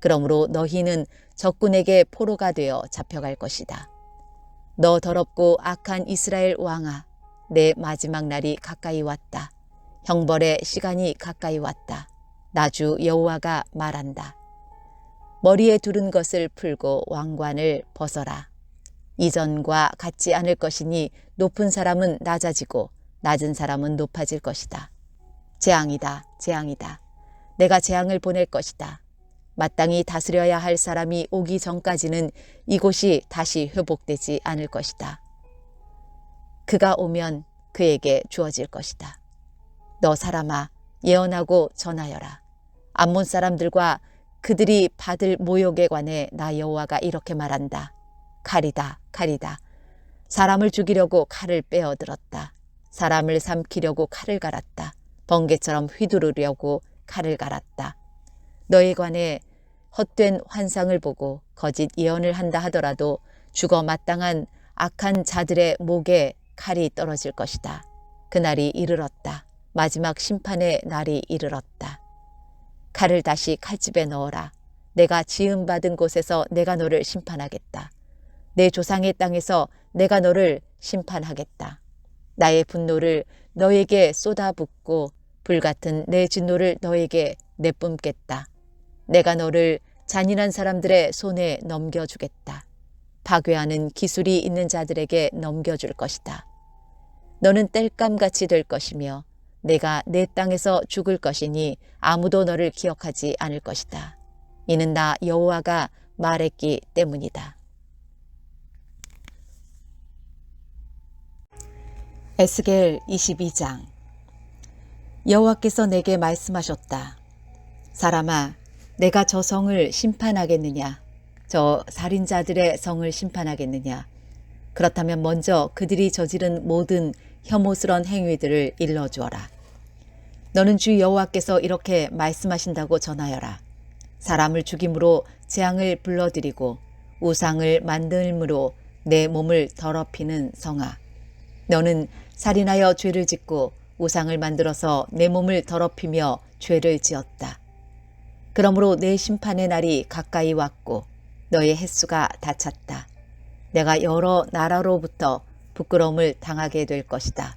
그러므로 너희는 적군에게 포로가 되어 잡혀갈 것이다. 너 더럽고 악한 이스라엘 왕아, 내 마지막 날이 가까이 왔다. 형벌의 시간이 가까이 왔다. 나 주 여호와가 말한다. 머리에 두른 것을 풀고 왕관을 벗어라. 이전과 같지 않을 것이니 높은 사람은 낮아지고 낮은 사람은 높아질 것이다. 재앙이다, 재앙이다. 내가 재앙을 보낼 것이다. 마땅히 다스려야 할 사람이 오기 전까지는 이곳이 다시 회복되지 않을 것이다. 그가 오면 그에게 주어질 것이다. 너 사람아, 예언하고 전하여라. 암몬 사람들과 그들이 받을 모욕에 관해 나 여호와가 이렇게 말한다. 칼이다, 칼이다. 사람을 죽이려고 칼을 빼어들었다. 사람을 삼키려고 칼을 갈았다. 번개처럼 휘두르려고 칼을 갈았다. 너에 관해 헛된 환상을 보고 거짓 예언을 한다 하더라도 죽어 마땅한 악한 자들의 목에 칼이 떨어질 것이다. 그날이 이르렀다. 마지막 심판의 날이 이르렀다. 칼을 다시 칼집에 넣어라. 내가 지음받은 곳에서 내가 너를 심판하겠다. 내 조상의 땅에서 내가 너를 심판하겠다. 나의 분노를 너에게 쏟아붓고 불같은 내 진노를 너에게 내뿜겠다. 내가 너를 잔인한 사람들의 손에 넘겨주겠다. 파괴하는 기술이 있는 자들에게 넘겨줄 것이다. 너는 땔감같이 될 것이며 내가 내 땅에서 죽을 것이니 아무도 너를 기억하지 않을 것이다. 이는 나 여호와가 말했기 때문이다. 에스겔 22장. 여호와께서 내게 말씀하셨다. 사람아, 내가 저 성을 심판하겠느냐? 저 살인자들의 성을 심판하겠느냐? 그렇다면 먼저 그들이 저지른 모든 혐오스러운 행위들을 일러주어라. 너는 주 여호와께서 이렇게 말씀하신다고 전하여라. 사람을 죽임으로 재앙을 불러들이고 우상을 만들므로 내 몸을 더럽히는 성아. 너는 살인하여 죄를 짓고 우상을 만들어서 내 몸을 더럽히며 죄를 지었다. 그러므로 내 심판의 날이 가까이 왔고 너의 횟수가 다 찼다. 내가 여러 나라로부터 부끄러움을 당하게 될 것이다.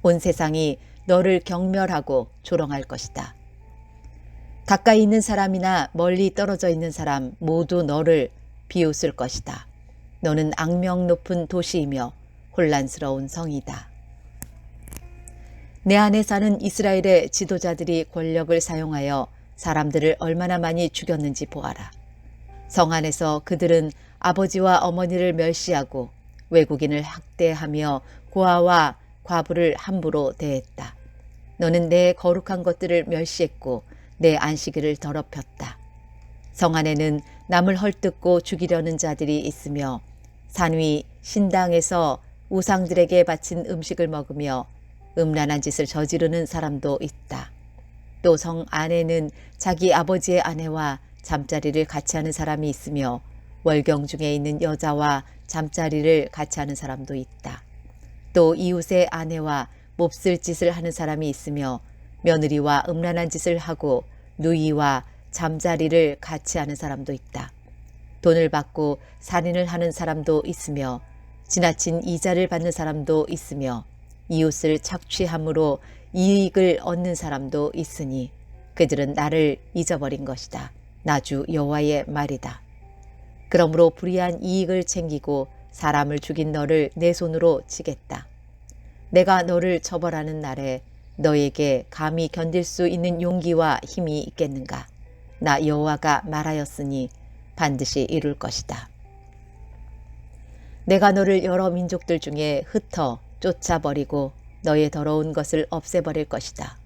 온 세상이 너를 경멸하고 조롱할 것이다. 가까이 있는 사람이나 멀리 떨어져 있는 사람 모두 너를 비웃을 것이다. 너는 악명 높은 도시이며 혼란스러운 성이다. 내 안에 사는 이스라엘의 지도자들이 권력을 사용하여 사람들을 얼마나 많이 죽였는지 보아라. 성 안에서 그들은 아버지와 어머니를 멸시하고 외국인을 학대하며 고아와 과부를 함부로 대했다. 너는 내 거룩한 것들을 멸시했고 내 안식일을 더럽혔다. 성 안에는 남을 헐뜯고 죽이려는 자들이 있으며 산위 신당에서 우상들에게 바친 음식을 먹으며 음란한 짓을 저지르는 사람도 있다. 또 성 안에는 자기 아버지의 아내와 잠자리를 같이 하는 사람이 있으며 월경 중에 있는 여자와 잠자리를 같이 하는 사람도 있다. 또 이웃의 아내와 몹쓸 짓을 하는 사람이 있으며 며느리와 음란한 짓을 하고 누이와 잠자리를 같이 하는 사람도 있다. 돈을 받고 살인을 하는 사람도 있으며 지나친 이자를 받는 사람도 있으며 이웃을 착취함으로 이익을 얻는 사람도 있으니 그들은 나를 잊어버린 것이다. 나 주 여호와의 말이다. 그러므로 불의한 이익을 챙기고 사람을 죽인 너를 내 손으로 치겠다. 내가 너를 처벌하는 날에 너에게 감히 견딜 수 있는 용기와 힘이 있겠는가? 나 여호와가 말하였으니 반드시 이룰 것이다. 내가 너를 여러 민족들 중에 흩어 쫓아버리고 너의 더러운 것을 없애버릴 것이다.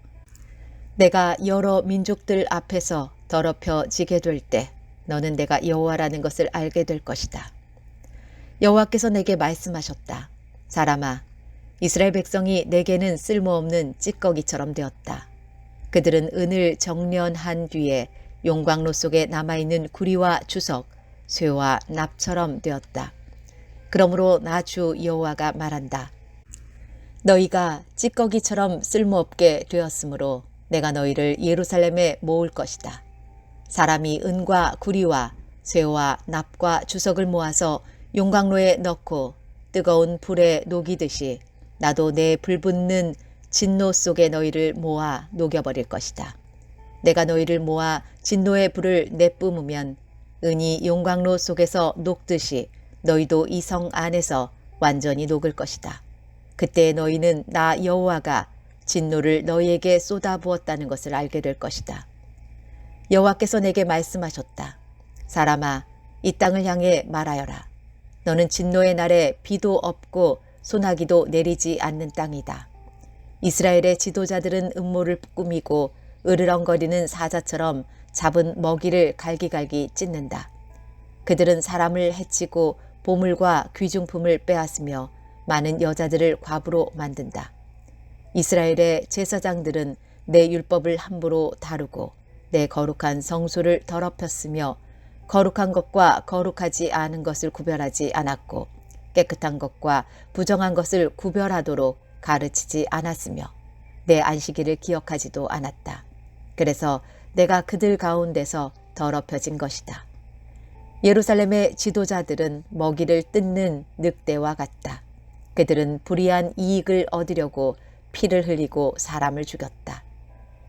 내가 여러 민족들 앞에서 더럽혀지게 될 때 너는 내가 여호와라는 것을 알게 될 것이다. 여호와께서 내게 말씀하셨다. 사람아, 이스라엘 백성이 내게는 쓸모없는 찌꺼기처럼 되었다. 그들은 은을 정련한 뒤에 용광로 속에 남아있는 구리와 주석, 쇠와 납처럼 되었다. 그러므로 나 주 여호와가 말한다. 너희가 찌꺼기처럼 쓸모없게 되었으므로 내가 너희를 예루살렘에 모을 것이다. 사람이 은과 구리와 쇠와 납과 주석을 모아서 용광로에 넣고 뜨거운 불에 녹이듯이 나도 내 불붙는 진노 속에 너희를 모아 녹여버릴 것이다. 내가 너희를 모아 진노의 불을 내뿜으면 은이 용광로 속에서 녹듯이 너희도 이 성 안에서 완전히 녹을 것이다. 그때 너희는 나 여호와가 진노를 너희에게 쏟아부었다는 것을 알게 될 것이다. 여호와께서 내게 말씀하셨다. 사람아, 이 땅을 향해 말하여라. 너는 진노의 날에 비도 없고 소나기도 내리지 않는 땅이다. 이스라엘의 지도자들은 음모를 꾸미고 으르렁거리는 사자처럼 잡은 먹이를 갈기갈기 찢는다. 그들은 사람을 해치고 보물과 귀중품을 빼앗으며 많은 여자들을 과부로 만든다. 이스라엘의 제사장들은 내 율법을 함부로 다루고 내 거룩한 성소를 더럽혔으며 거룩한 것과 거룩하지 않은 것을 구별하지 않았고 깨끗한 것과 부정한 것을 구별하도록 가르치지 않았으며 내 안식일을 기억하지도 않았다. 그래서 내가 그들 가운데서 더럽혀진 것이다. 예루살렘의 지도자들은 먹이를 뜯는 늑대와 같다. 그들은 불의한 이익을 얻으려고 피를 흘리고 사람을 죽였다.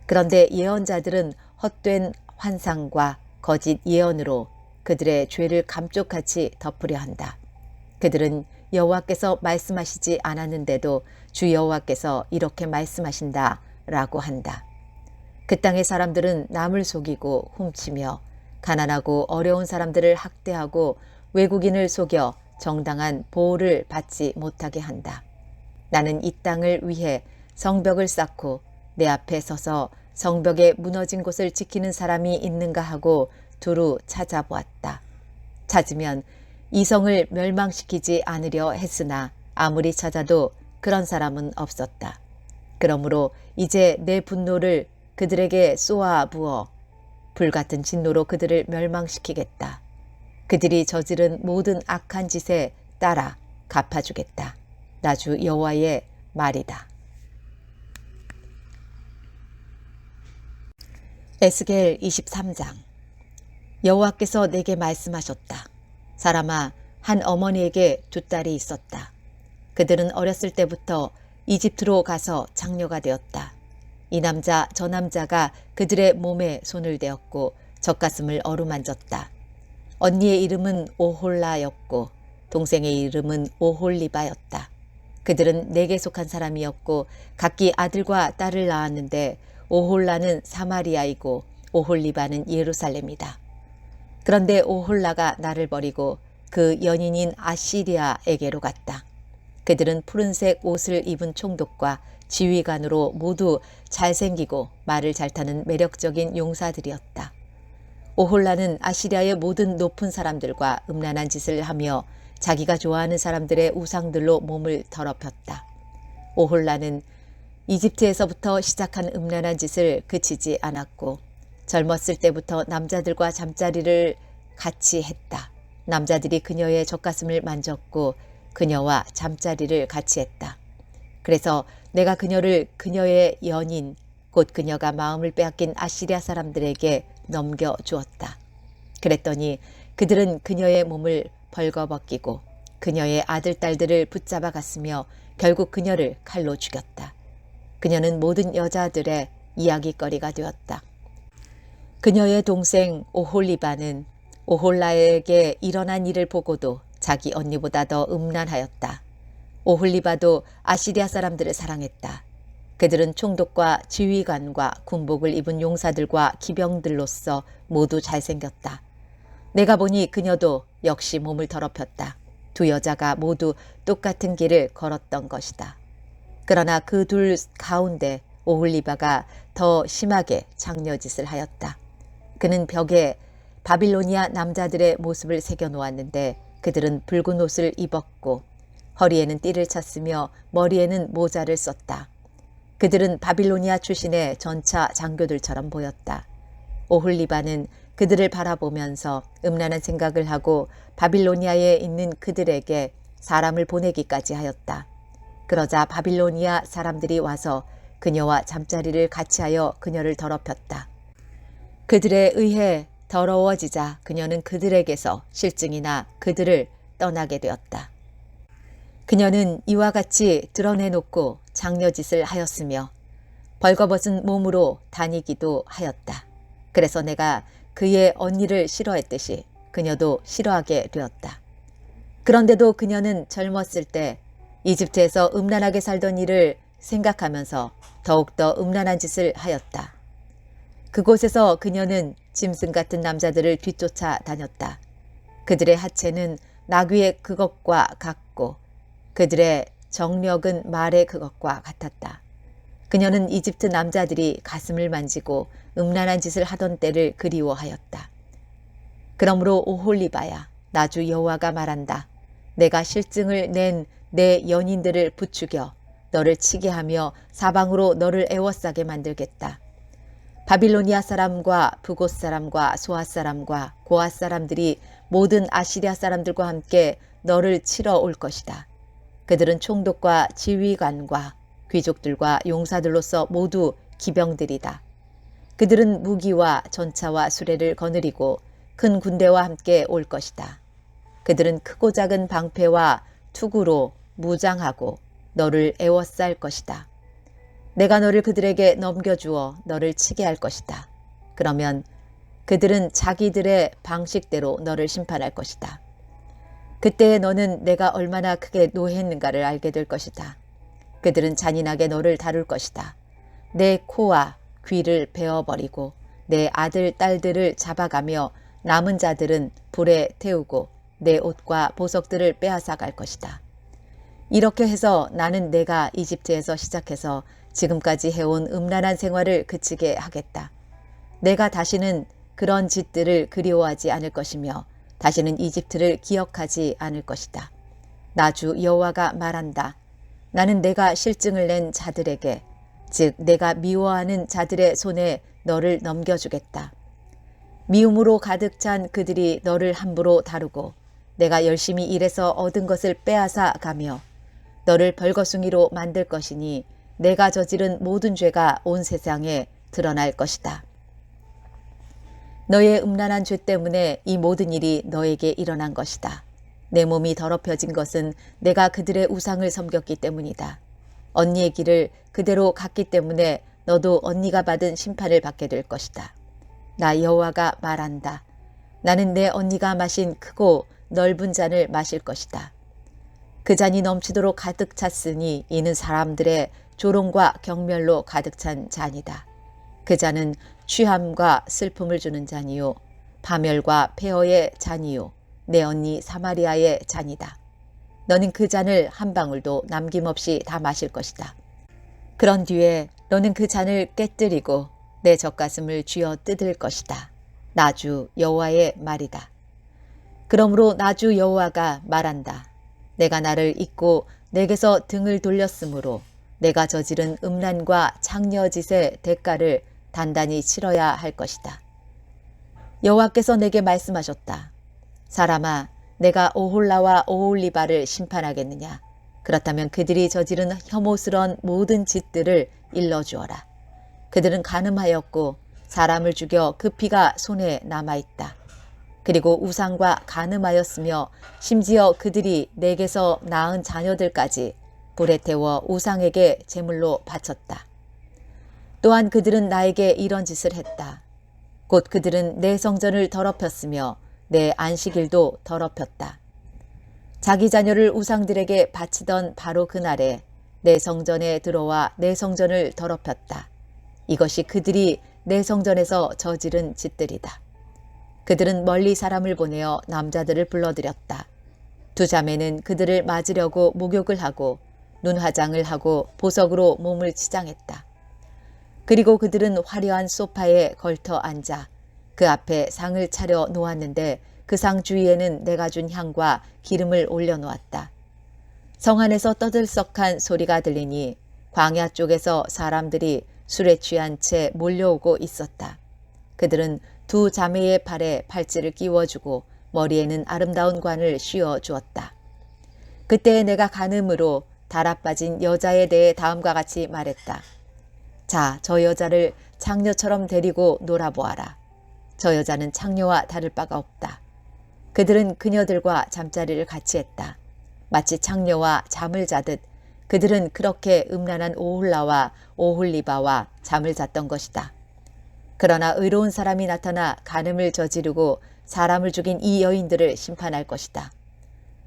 그런데 예언자들은 헛된 환상과 거짓 예언으로 그들의 죄를 감쪽같이 덮으려 한다. 그들은 여호와께서 말씀하시지 않았는데도 주 여호와께서 이렇게 말씀하신다 라고 한다. 그 땅의 사람들은 남을 속이고 훔치며 가난하고 어려운 사람들을 학대하고 외국인을 속여 정당한 보호를 받지 못하게 한다. 나는 이 땅을 위해 성벽을 쌓고 내 앞에 서서 성벽에 무너진 곳을 지키는 사람이 있는가 하고 두루 찾아보았다. 찾으면 이 성을 멸망시키지 않으려 했으나 아무리 찾아도 그런 사람은 없었다. 그러므로 이제 내 분노를 그들에게 쏘아 부어 불같은 진노로 그들을 멸망시키겠다. 그들이 저지른 모든 악한 짓에 따라 갚아주겠다. 나 주 여호와의 말이다. 에스겔 23장. 여호와께서 내게 말씀하셨다. 사람아, 한 어머니에게 두 딸이 있었다. 그들은 어렸을 때부터 이집트로 가서 장녀가 되었다. 이 남자 저 남자가 그들의 몸에 손을 대었고 젖가슴을 어루만졌다. 언니의 이름은 오홀라였고 동생의 이름은 오홀리바였다. 그들은 내게 속한 사람이었고 각기 아들과 딸을 낳았는데 오홀라는 사마리아이고 오홀리바는 예루살렘이다. 그런데 오홀라가 나를 버리고 그 연인인 아시리아에게로 갔다. 그들은 푸른색 옷을 입은 총독과 지휘관으로 모두 잘생기고 말을 잘 타는 매력적인 용사들이었다. 오홀라는 아시리아의 모든 높은 사람들과 음란한 짓을 하며 자기가 좋아하는 사람들의 우상들로 몸을 더럽혔다. 오홀라는 이집트에서부터 시작한 음란한 짓을 그치지 않았고 젊었을 때부터 남자들과 잠자리를 같이 했다. 남자들이 그녀의 젖가슴을 만졌고 그녀와 잠자리를 같이 했다. 그래서 내가 그녀를 그녀의 연인, 곧 그녀가 마음을 빼앗긴 아시리아 사람들에게 넘겨주었다. 그랬더니 그들은 그녀의 몸을 벌거벗기고 그녀의 아들, 딸들을 붙잡아 갔으며 결국 그녀를 칼로 죽였다. 그녀는 모든 여자들의 이야기거리가 되었다. 그녀의 동생 오홀리바는 오홀라에게 일어난 일을 보고도 자기 언니보다 더 음란하였다. 오홀리바도 아시리아 사람들을 사랑했다. 그들은 총독과 지휘관과 군복을 입은 용사들과 기병들로서 모두 잘생겼다. 내가 보니 그녀도 역시 몸을 더럽혔다. 두 여자가 모두 똑같은 길을 걸었던 것이다. 그러나 그 둘 가운데 오홀리바가 더 심하게 장녀짓을 하였다. 그는 벽에 바빌로니아 남자들의 모습을 새겨놓았는데 그들은 붉은 옷을 입었고 허리에는 띠를 찼으며 머리에는 모자를 썼다. 그들은 바빌로니아 출신의 전차 장교들처럼 보였다. 오홀리바는 그들을 바라보면서 음란한 생각을 하고 바빌로니아에 있는 그들에게 사람을 보내기까지 하였다. 그러자 바빌로니아 사람들이 와서 그녀와 잠자리를 같이 하여 그녀를 더럽혔다. 그들에 의해 더러워지자 그녀는 그들에게서 실증이나 그들을 떠나게 되었다. 그녀는 이와 같이 드러내놓고 장녀짓을 하였으며 벌거벗은 몸으로 다니기도 하였다. 그래서 내가 그의 언니를 싫어했듯이 그녀도 싫어하게 되었다. 그런데도 그녀는 젊었을 때 이집트에서 음란하게 살던 일을 생각하면서 더욱더 음란한 짓을 하였다. 그곳에서 그녀는 짐승 같은 남자들을 뒤쫓아 다녔다. 그들의 하체는 나귀의 그것과 같고 그들의 정력은 말의 그것과 같았다. 그녀는 이집트 남자들이 가슴을 만지고 음란한 짓을 하던 때를 그리워하였다. 그러므로 오홀리바야, 나주 여호와가 말한다. 내가 실증을 낸 내 연인들을 부추겨 너를 치게 하며 사방으로 너를 애워싸게 만들겠다. 바빌로니아 사람과 부곳 사람과 소앗 사람과 고앗 사람들이 모든 아시리아 사람들과 함께 너를 치러 올 것이다. 그들은 총독과 지휘관과 귀족들과 용사들로서 모두 기병들이다. 그들은 무기와 전차와 수레를 거느리고 큰 군대와 함께 올 것이다. 그들은 크고 작은 방패와 투구로 무장하고 너를 애워쌀 것이다. 내가 너를 그들에게 넘겨주어 너를 치게 할 것이다. 그러면 그들은 자기들의 방식대로 너를 심판할 것이다. 그때 너는 내가 얼마나 크게 노했는가를 알게 될 것이다. 그들은 잔인하게 너를 다룰 것이다. 내 코와 귀를 베어버리고 내 아들, 딸들을 잡아가며 남은 자들은 불에 태우고 내 옷과 보석들을 빼앗아 갈 것이다. 이렇게 해서 나는 내가 이집트에서 시작해서 지금까지 해온 음란한 생활을 그치게 하겠다. 내가 다시는 그런 짓들을 그리워하지 않을 것이며 다시는 이집트를 기억하지 않을 것이다. 나주 여호와가 말한다. 나는 내가 실증을 낸 자들에게, 즉 내가 미워하는 자들의 손에 너를 넘겨주겠다. 미움으로 가득 찬 그들이 너를 함부로 다루고 내가 열심히 일해서 얻은 것을 빼앗아 가며 너를 벌거숭이로 만들 것이니 내가 저지른 모든 죄가 온 세상에 드러날 것이다. 너의 음란한 죄 때문에 이 모든 일이 너에게 일어난 것이다. 내 몸이 더럽혀진 것은 내가 그들의 우상을 섬겼기 때문이다. 언니의 길을 그대로 갔기 때문에 너도 언니가 받은 심판을 받게 될 것이다. 나 여호와가 말한다. 나는 내 언니가 마신 크고 넓은 잔을 마실 것이다. 그 잔이 넘치도록 가득 찼으니 이는 사람들의 조롱과 경멸로 가득 찬 잔이다. 그 잔은 취함과 슬픔을 주는 잔이요 파멸과 폐허의 잔이요 내 언니 사마리아의 잔이다. 너는 그 잔을 한 방울도 남김없이 다 마실 것이다. 그런 뒤에 너는 그 잔을 깨뜨리고 내 젖가슴을 쥐어 뜯을 것이다. 나주 여호와의 말이다. 그러므로 나주 여호와가 말한다. 내가 나를 잊고 내게서 등을 돌렸으므로 내가 저지른 음란과 창녀짓의 대가를 단단히 치러야 할 것이다. 여호와께서 내게 말씀하셨다. 사람아, 내가 오홀라와 오홀리바를 심판하겠느냐? 그렇다면 그들이 저지른 혐오스러운 모든 짓들을 일러주어라. 그들은 간음하였고 사람을 죽여 그 피가 손에 남아있다. 그리고 우상과 간음하였으며 심지어 그들이 내게서 낳은 자녀들까지 불에 태워 우상에게 제물로 바쳤다. 또한 그들은 나에게 이런 짓을 했다. 곧 그들은 내 성전을 더럽혔으며 내 안식일도 더럽혔다. 자기 자녀를 우상들에게 바치던 바로 그날에 내 성전에 들어와 내 성전을 더럽혔다. 이것이 그들이 내 성전에서 저지른 짓들이다. 그들은 멀리 사람을 보내어 남자들을 불러들였다. 두 자매는 그들을 맞으려고 목욕을 하고 눈화장을 하고 보석으로 몸을 치장했다. 그리고 그들은 화려한 소파에 걸터 앉아 그 앞에 상을 차려 놓았는데 그 상 주위에는 내가 준 향과 기름을 올려놓았다. 성 안에서 떠들썩한 소리가 들리니 광야 쪽에서 사람들이 술에 취한 채 몰려오고 있었다. 그들은 두 자매의 팔에 팔찌를 끼워주고 머리에는 아름다운 관을 씌워 주었다. 그때 내가 간음으로 달아빠진 여자에 대해 다음과 같이 말했다. 자, 저 여자를 창녀처럼 데리고 놀아보아라. 저 여자는 창녀와 다를 바가 없다. 그들은 그녀들과 잠자리를 같이 했다. 마치 창녀와 잠을 자듯 그들은 그렇게 음란한 오홀라와 오홀리바와 잠을 잤던 것이다. 그러나 의로운 사람이 나타나 간음을 저지르고 사람을 죽인 이 여인들을 심판할 것이다.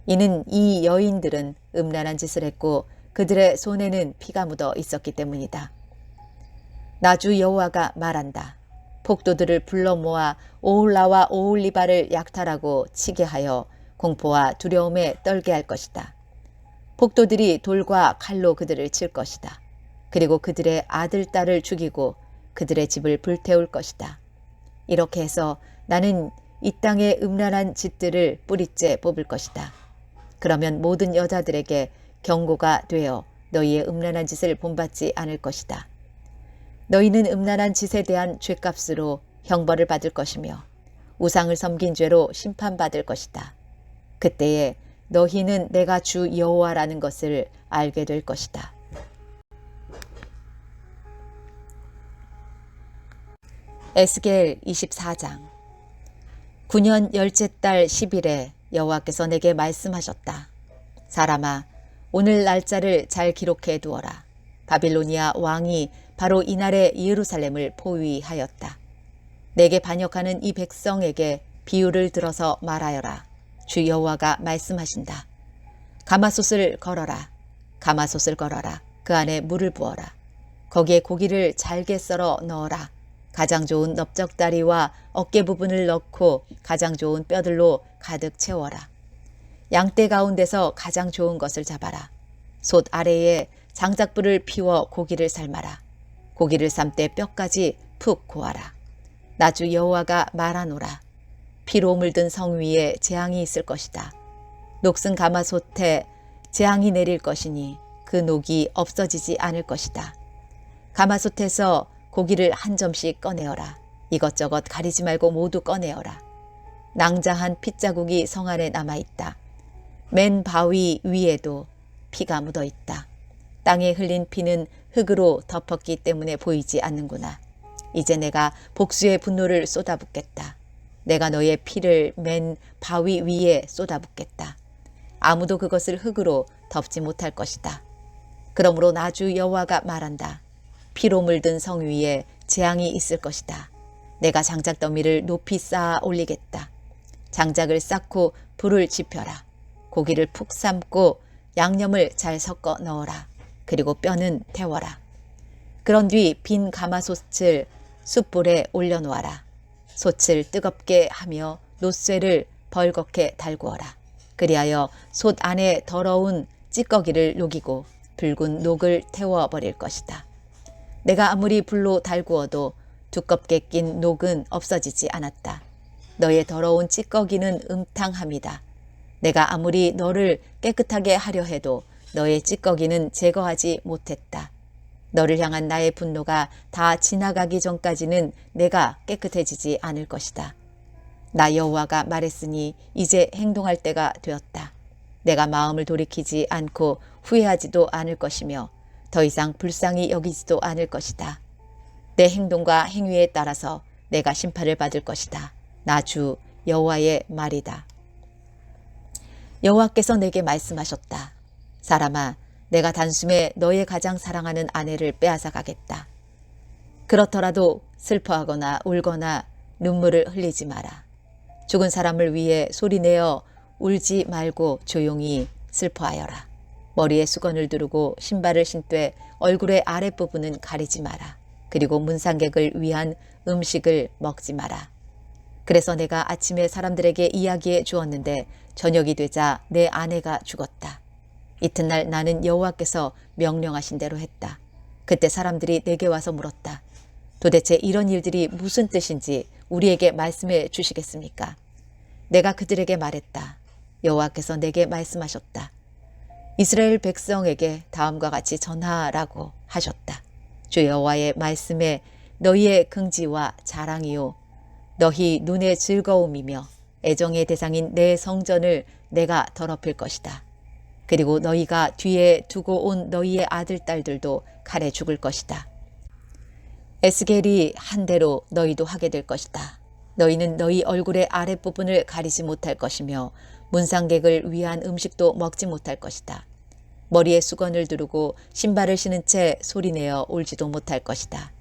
이는 이 여인들은 음란한 짓을 했고 그들의 손에는 피가 묻어 있었기 때문이다. 나주 여호와가 말한다. 폭도들을 불러 모아 오홀라와 오홀리바를 약탈하고 치게 하여 공포와 두려움에 떨게 할 것이다. 폭도들이 돌과 칼로 그들을 칠 것이다. 그리고 그들의 아들, 딸을 죽이고 그들의 집을 불태울 것이다. 이렇게 해서 나는 이 땅의 음란한 짓들을 뿌리째 뽑을 것이다. 그러면 모든 여자들에게 경고가 되어 너희의 음란한 짓을 본받지 않을 것이다. 너희는 음란한 짓에 대한 죗값으로 형벌을 받을 것이며 우상을 섬긴 죄로 심판받을 것이다. 그때에 너희는 내가 주 여호와라는 것을 알게 될 것이다. 에스겔 24장. 9년 열째 달 10일에 여호와께서 내게 말씀하셨다. 사람아, 오늘 날짜를 잘 기록해 두어라. 바빌로니아 왕이 바로 이날에 예루살렘을 포위하였다. 내게 반역하는 이 백성에게 비유를 들어서 말하여라. 주 여호와가 말씀하신다. 가마솥을 걸어라. 가마솥을 걸어라. 그 안에 물을 부어라. 거기에 고기를 잘게 썰어 넣어라. 가장 좋은 넓적다리와 어깨 부분을 넣고 가장 좋은 뼈들로 가득 채워라. 양떼 가운데서 가장 좋은 것을 잡아라. 솥 아래에 장작불을 피워 고기를 삶아라. 고기를 삶때 뼈까지 푹 고아라. 나 주 여호와가 말하노라. 피로 물든 성 위에 재앙이 있을 것이다. 녹슨 가마솥에 재앙이 내릴 것이니 그 녹이 없어지지 않을 것이다. 가마솥에서 고기를 한 점씩 꺼내어라. 이것저것 가리지 말고 모두 꺼내어라. 낭자한 핏자국이 성 안에 남아있다. 맨 바위 위에도 피가 묻어있다. 땅에 흘린 피는 흙으로 덮었기 때문에 보이지 않는구나. 이제 내가 복수의 분노를 쏟아붓겠다. 내가 너의 피를 맨 바위 위에 쏟아붓겠다. 아무도 그것을 흙으로 덮지 못할 것이다. 그러므로 나 주 여호와가 말한다. 피로 물든 성 위에 재앙이 있을 것이다. 내가 장작 더미를 높이 쌓아 올리겠다. 장작을 쌓고 불을 지펴라. 고기를 푹 삶고 양념을 잘 섞어 넣어라. 그리고 뼈는 태워라. 그런 뒤 빈 가마솥을 숯불에 올려놓아라. 솥을 뜨겁게 하며 놋쇠를 벌겋게 달구어라. 그리하여 솥 안에 더러운 찌꺼기를 녹이고 붉은 녹을 태워버릴 것이다. 내가 아무리 불로 달구어도 두껍게 낀 녹은 없어지지 않았다. 너의 더러운 찌꺼기는 음탕함이다. 내가 아무리 너를 깨끗하게 하려 해도 너의 찌꺼기는 제거하지 못했다. 너를 향한 나의 분노가 다 지나가기 전까지는 내가 깨끗해지지 않을 것이다. 나 여호와가 말했으니 이제 행동할 때가 되었다. 내가 마음을 돌이키지 않고 후회하지도 않을 것이며 더 이상 불쌍히 여기지도 않을 것이다. 내 행동과 행위에 따라서 내가 심판을 받을 것이다. 나 주 여호와의 말이다. 여호와께서 내게 말씀하셨다. 사람아, 내가 단숨에 너의 가장 사랑하는 아내를 빼앗아 가겠다. 그렇더라도 슬퍼하거나 울거나 눈물을 흘리지 마라. 죽은 사람을 위해 소리내어 울지 말고 조용히 슬퍼하여라. 머리에 수건을 두르고 신발을 신되 얼굴의 아랫부분은 가리지 마라. 그리고 문상객을 위한 음식을 먹지 마라. 그래서 내가 아침에 사람들에게 이야기해 주었는데 저녁이 되자 내 아내가 죽었다. 이튿날 나는 여호와께서 명령하신 대로 했다. 그때 사람들이 내게 와서 물었다. 도대체 이런 일들이 무슨 뜻인지 우리에게 말씀해 주시겠습니까? 내가 그들에게 말했다. 여호와께서 내게 말씀하셨다. 이스라엘 백성에게 다음과 같이 전하라고 하셨다. 주 여호와의 말씀에 너희의 긍지와 자랑이요 너희 눈의 즐거움이며 애정의 대상인 내 성전을 내가 더럽힐 것이다. 그리고 너희가 뒤에 두고 온 너희의 아들 딸들도 칼에 죽을 것이다. 에스겔이 한 대로 너희도 하게 될 것이다. 너희는 너희 얼굴의 아랫부분을 가리지 못할 것이며 문상객을 위한 음식도 먹지 못할 것이다. 머리에 수건을 두르고 신발을 신은 채 소리내어 울지도 못할 것이다.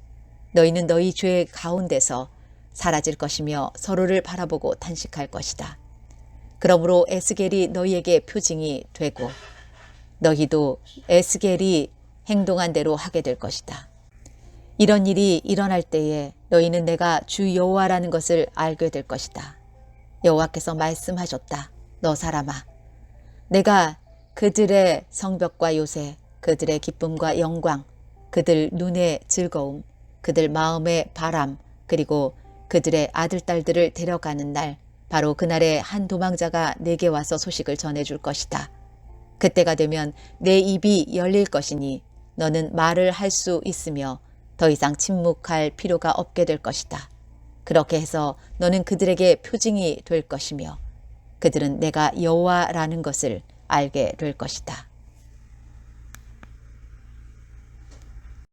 너희는 너희 죄 가운데서 사라질 것이며 서로를 바라보고 탄식할 것이다. 그러므로 에스겔이 너희에게 표징이 되고 너희도 에스겔이 행동한 대로 하게 될 것이다. 이런 일이 일어날 때에 너희는 내가 주 여호와라는 것을 알게 될 것이다. 여호와께서 말씀하셨다. 너 사람아, 내가 그들의 성벽과 요새, 그들의 기쁨과 영광, 그들 눈의 즐거움, 그들 마음의 바람, 그리고 그들의 아들, 딸들을 데려가는 날, 바로 그날에 한 도망자가 내게 와서 소식을 전해줄 것이다. 그때가 되면 내 입이 열릴 것이니 너는 말을 할 수 있으며 더 이상 침묵할 필요가 없게 될 것이다. 그렇게 해서 너는 그들에게 표징이 될 것이며 그들은 내가 여호와라는 것을 알게 될 것이다.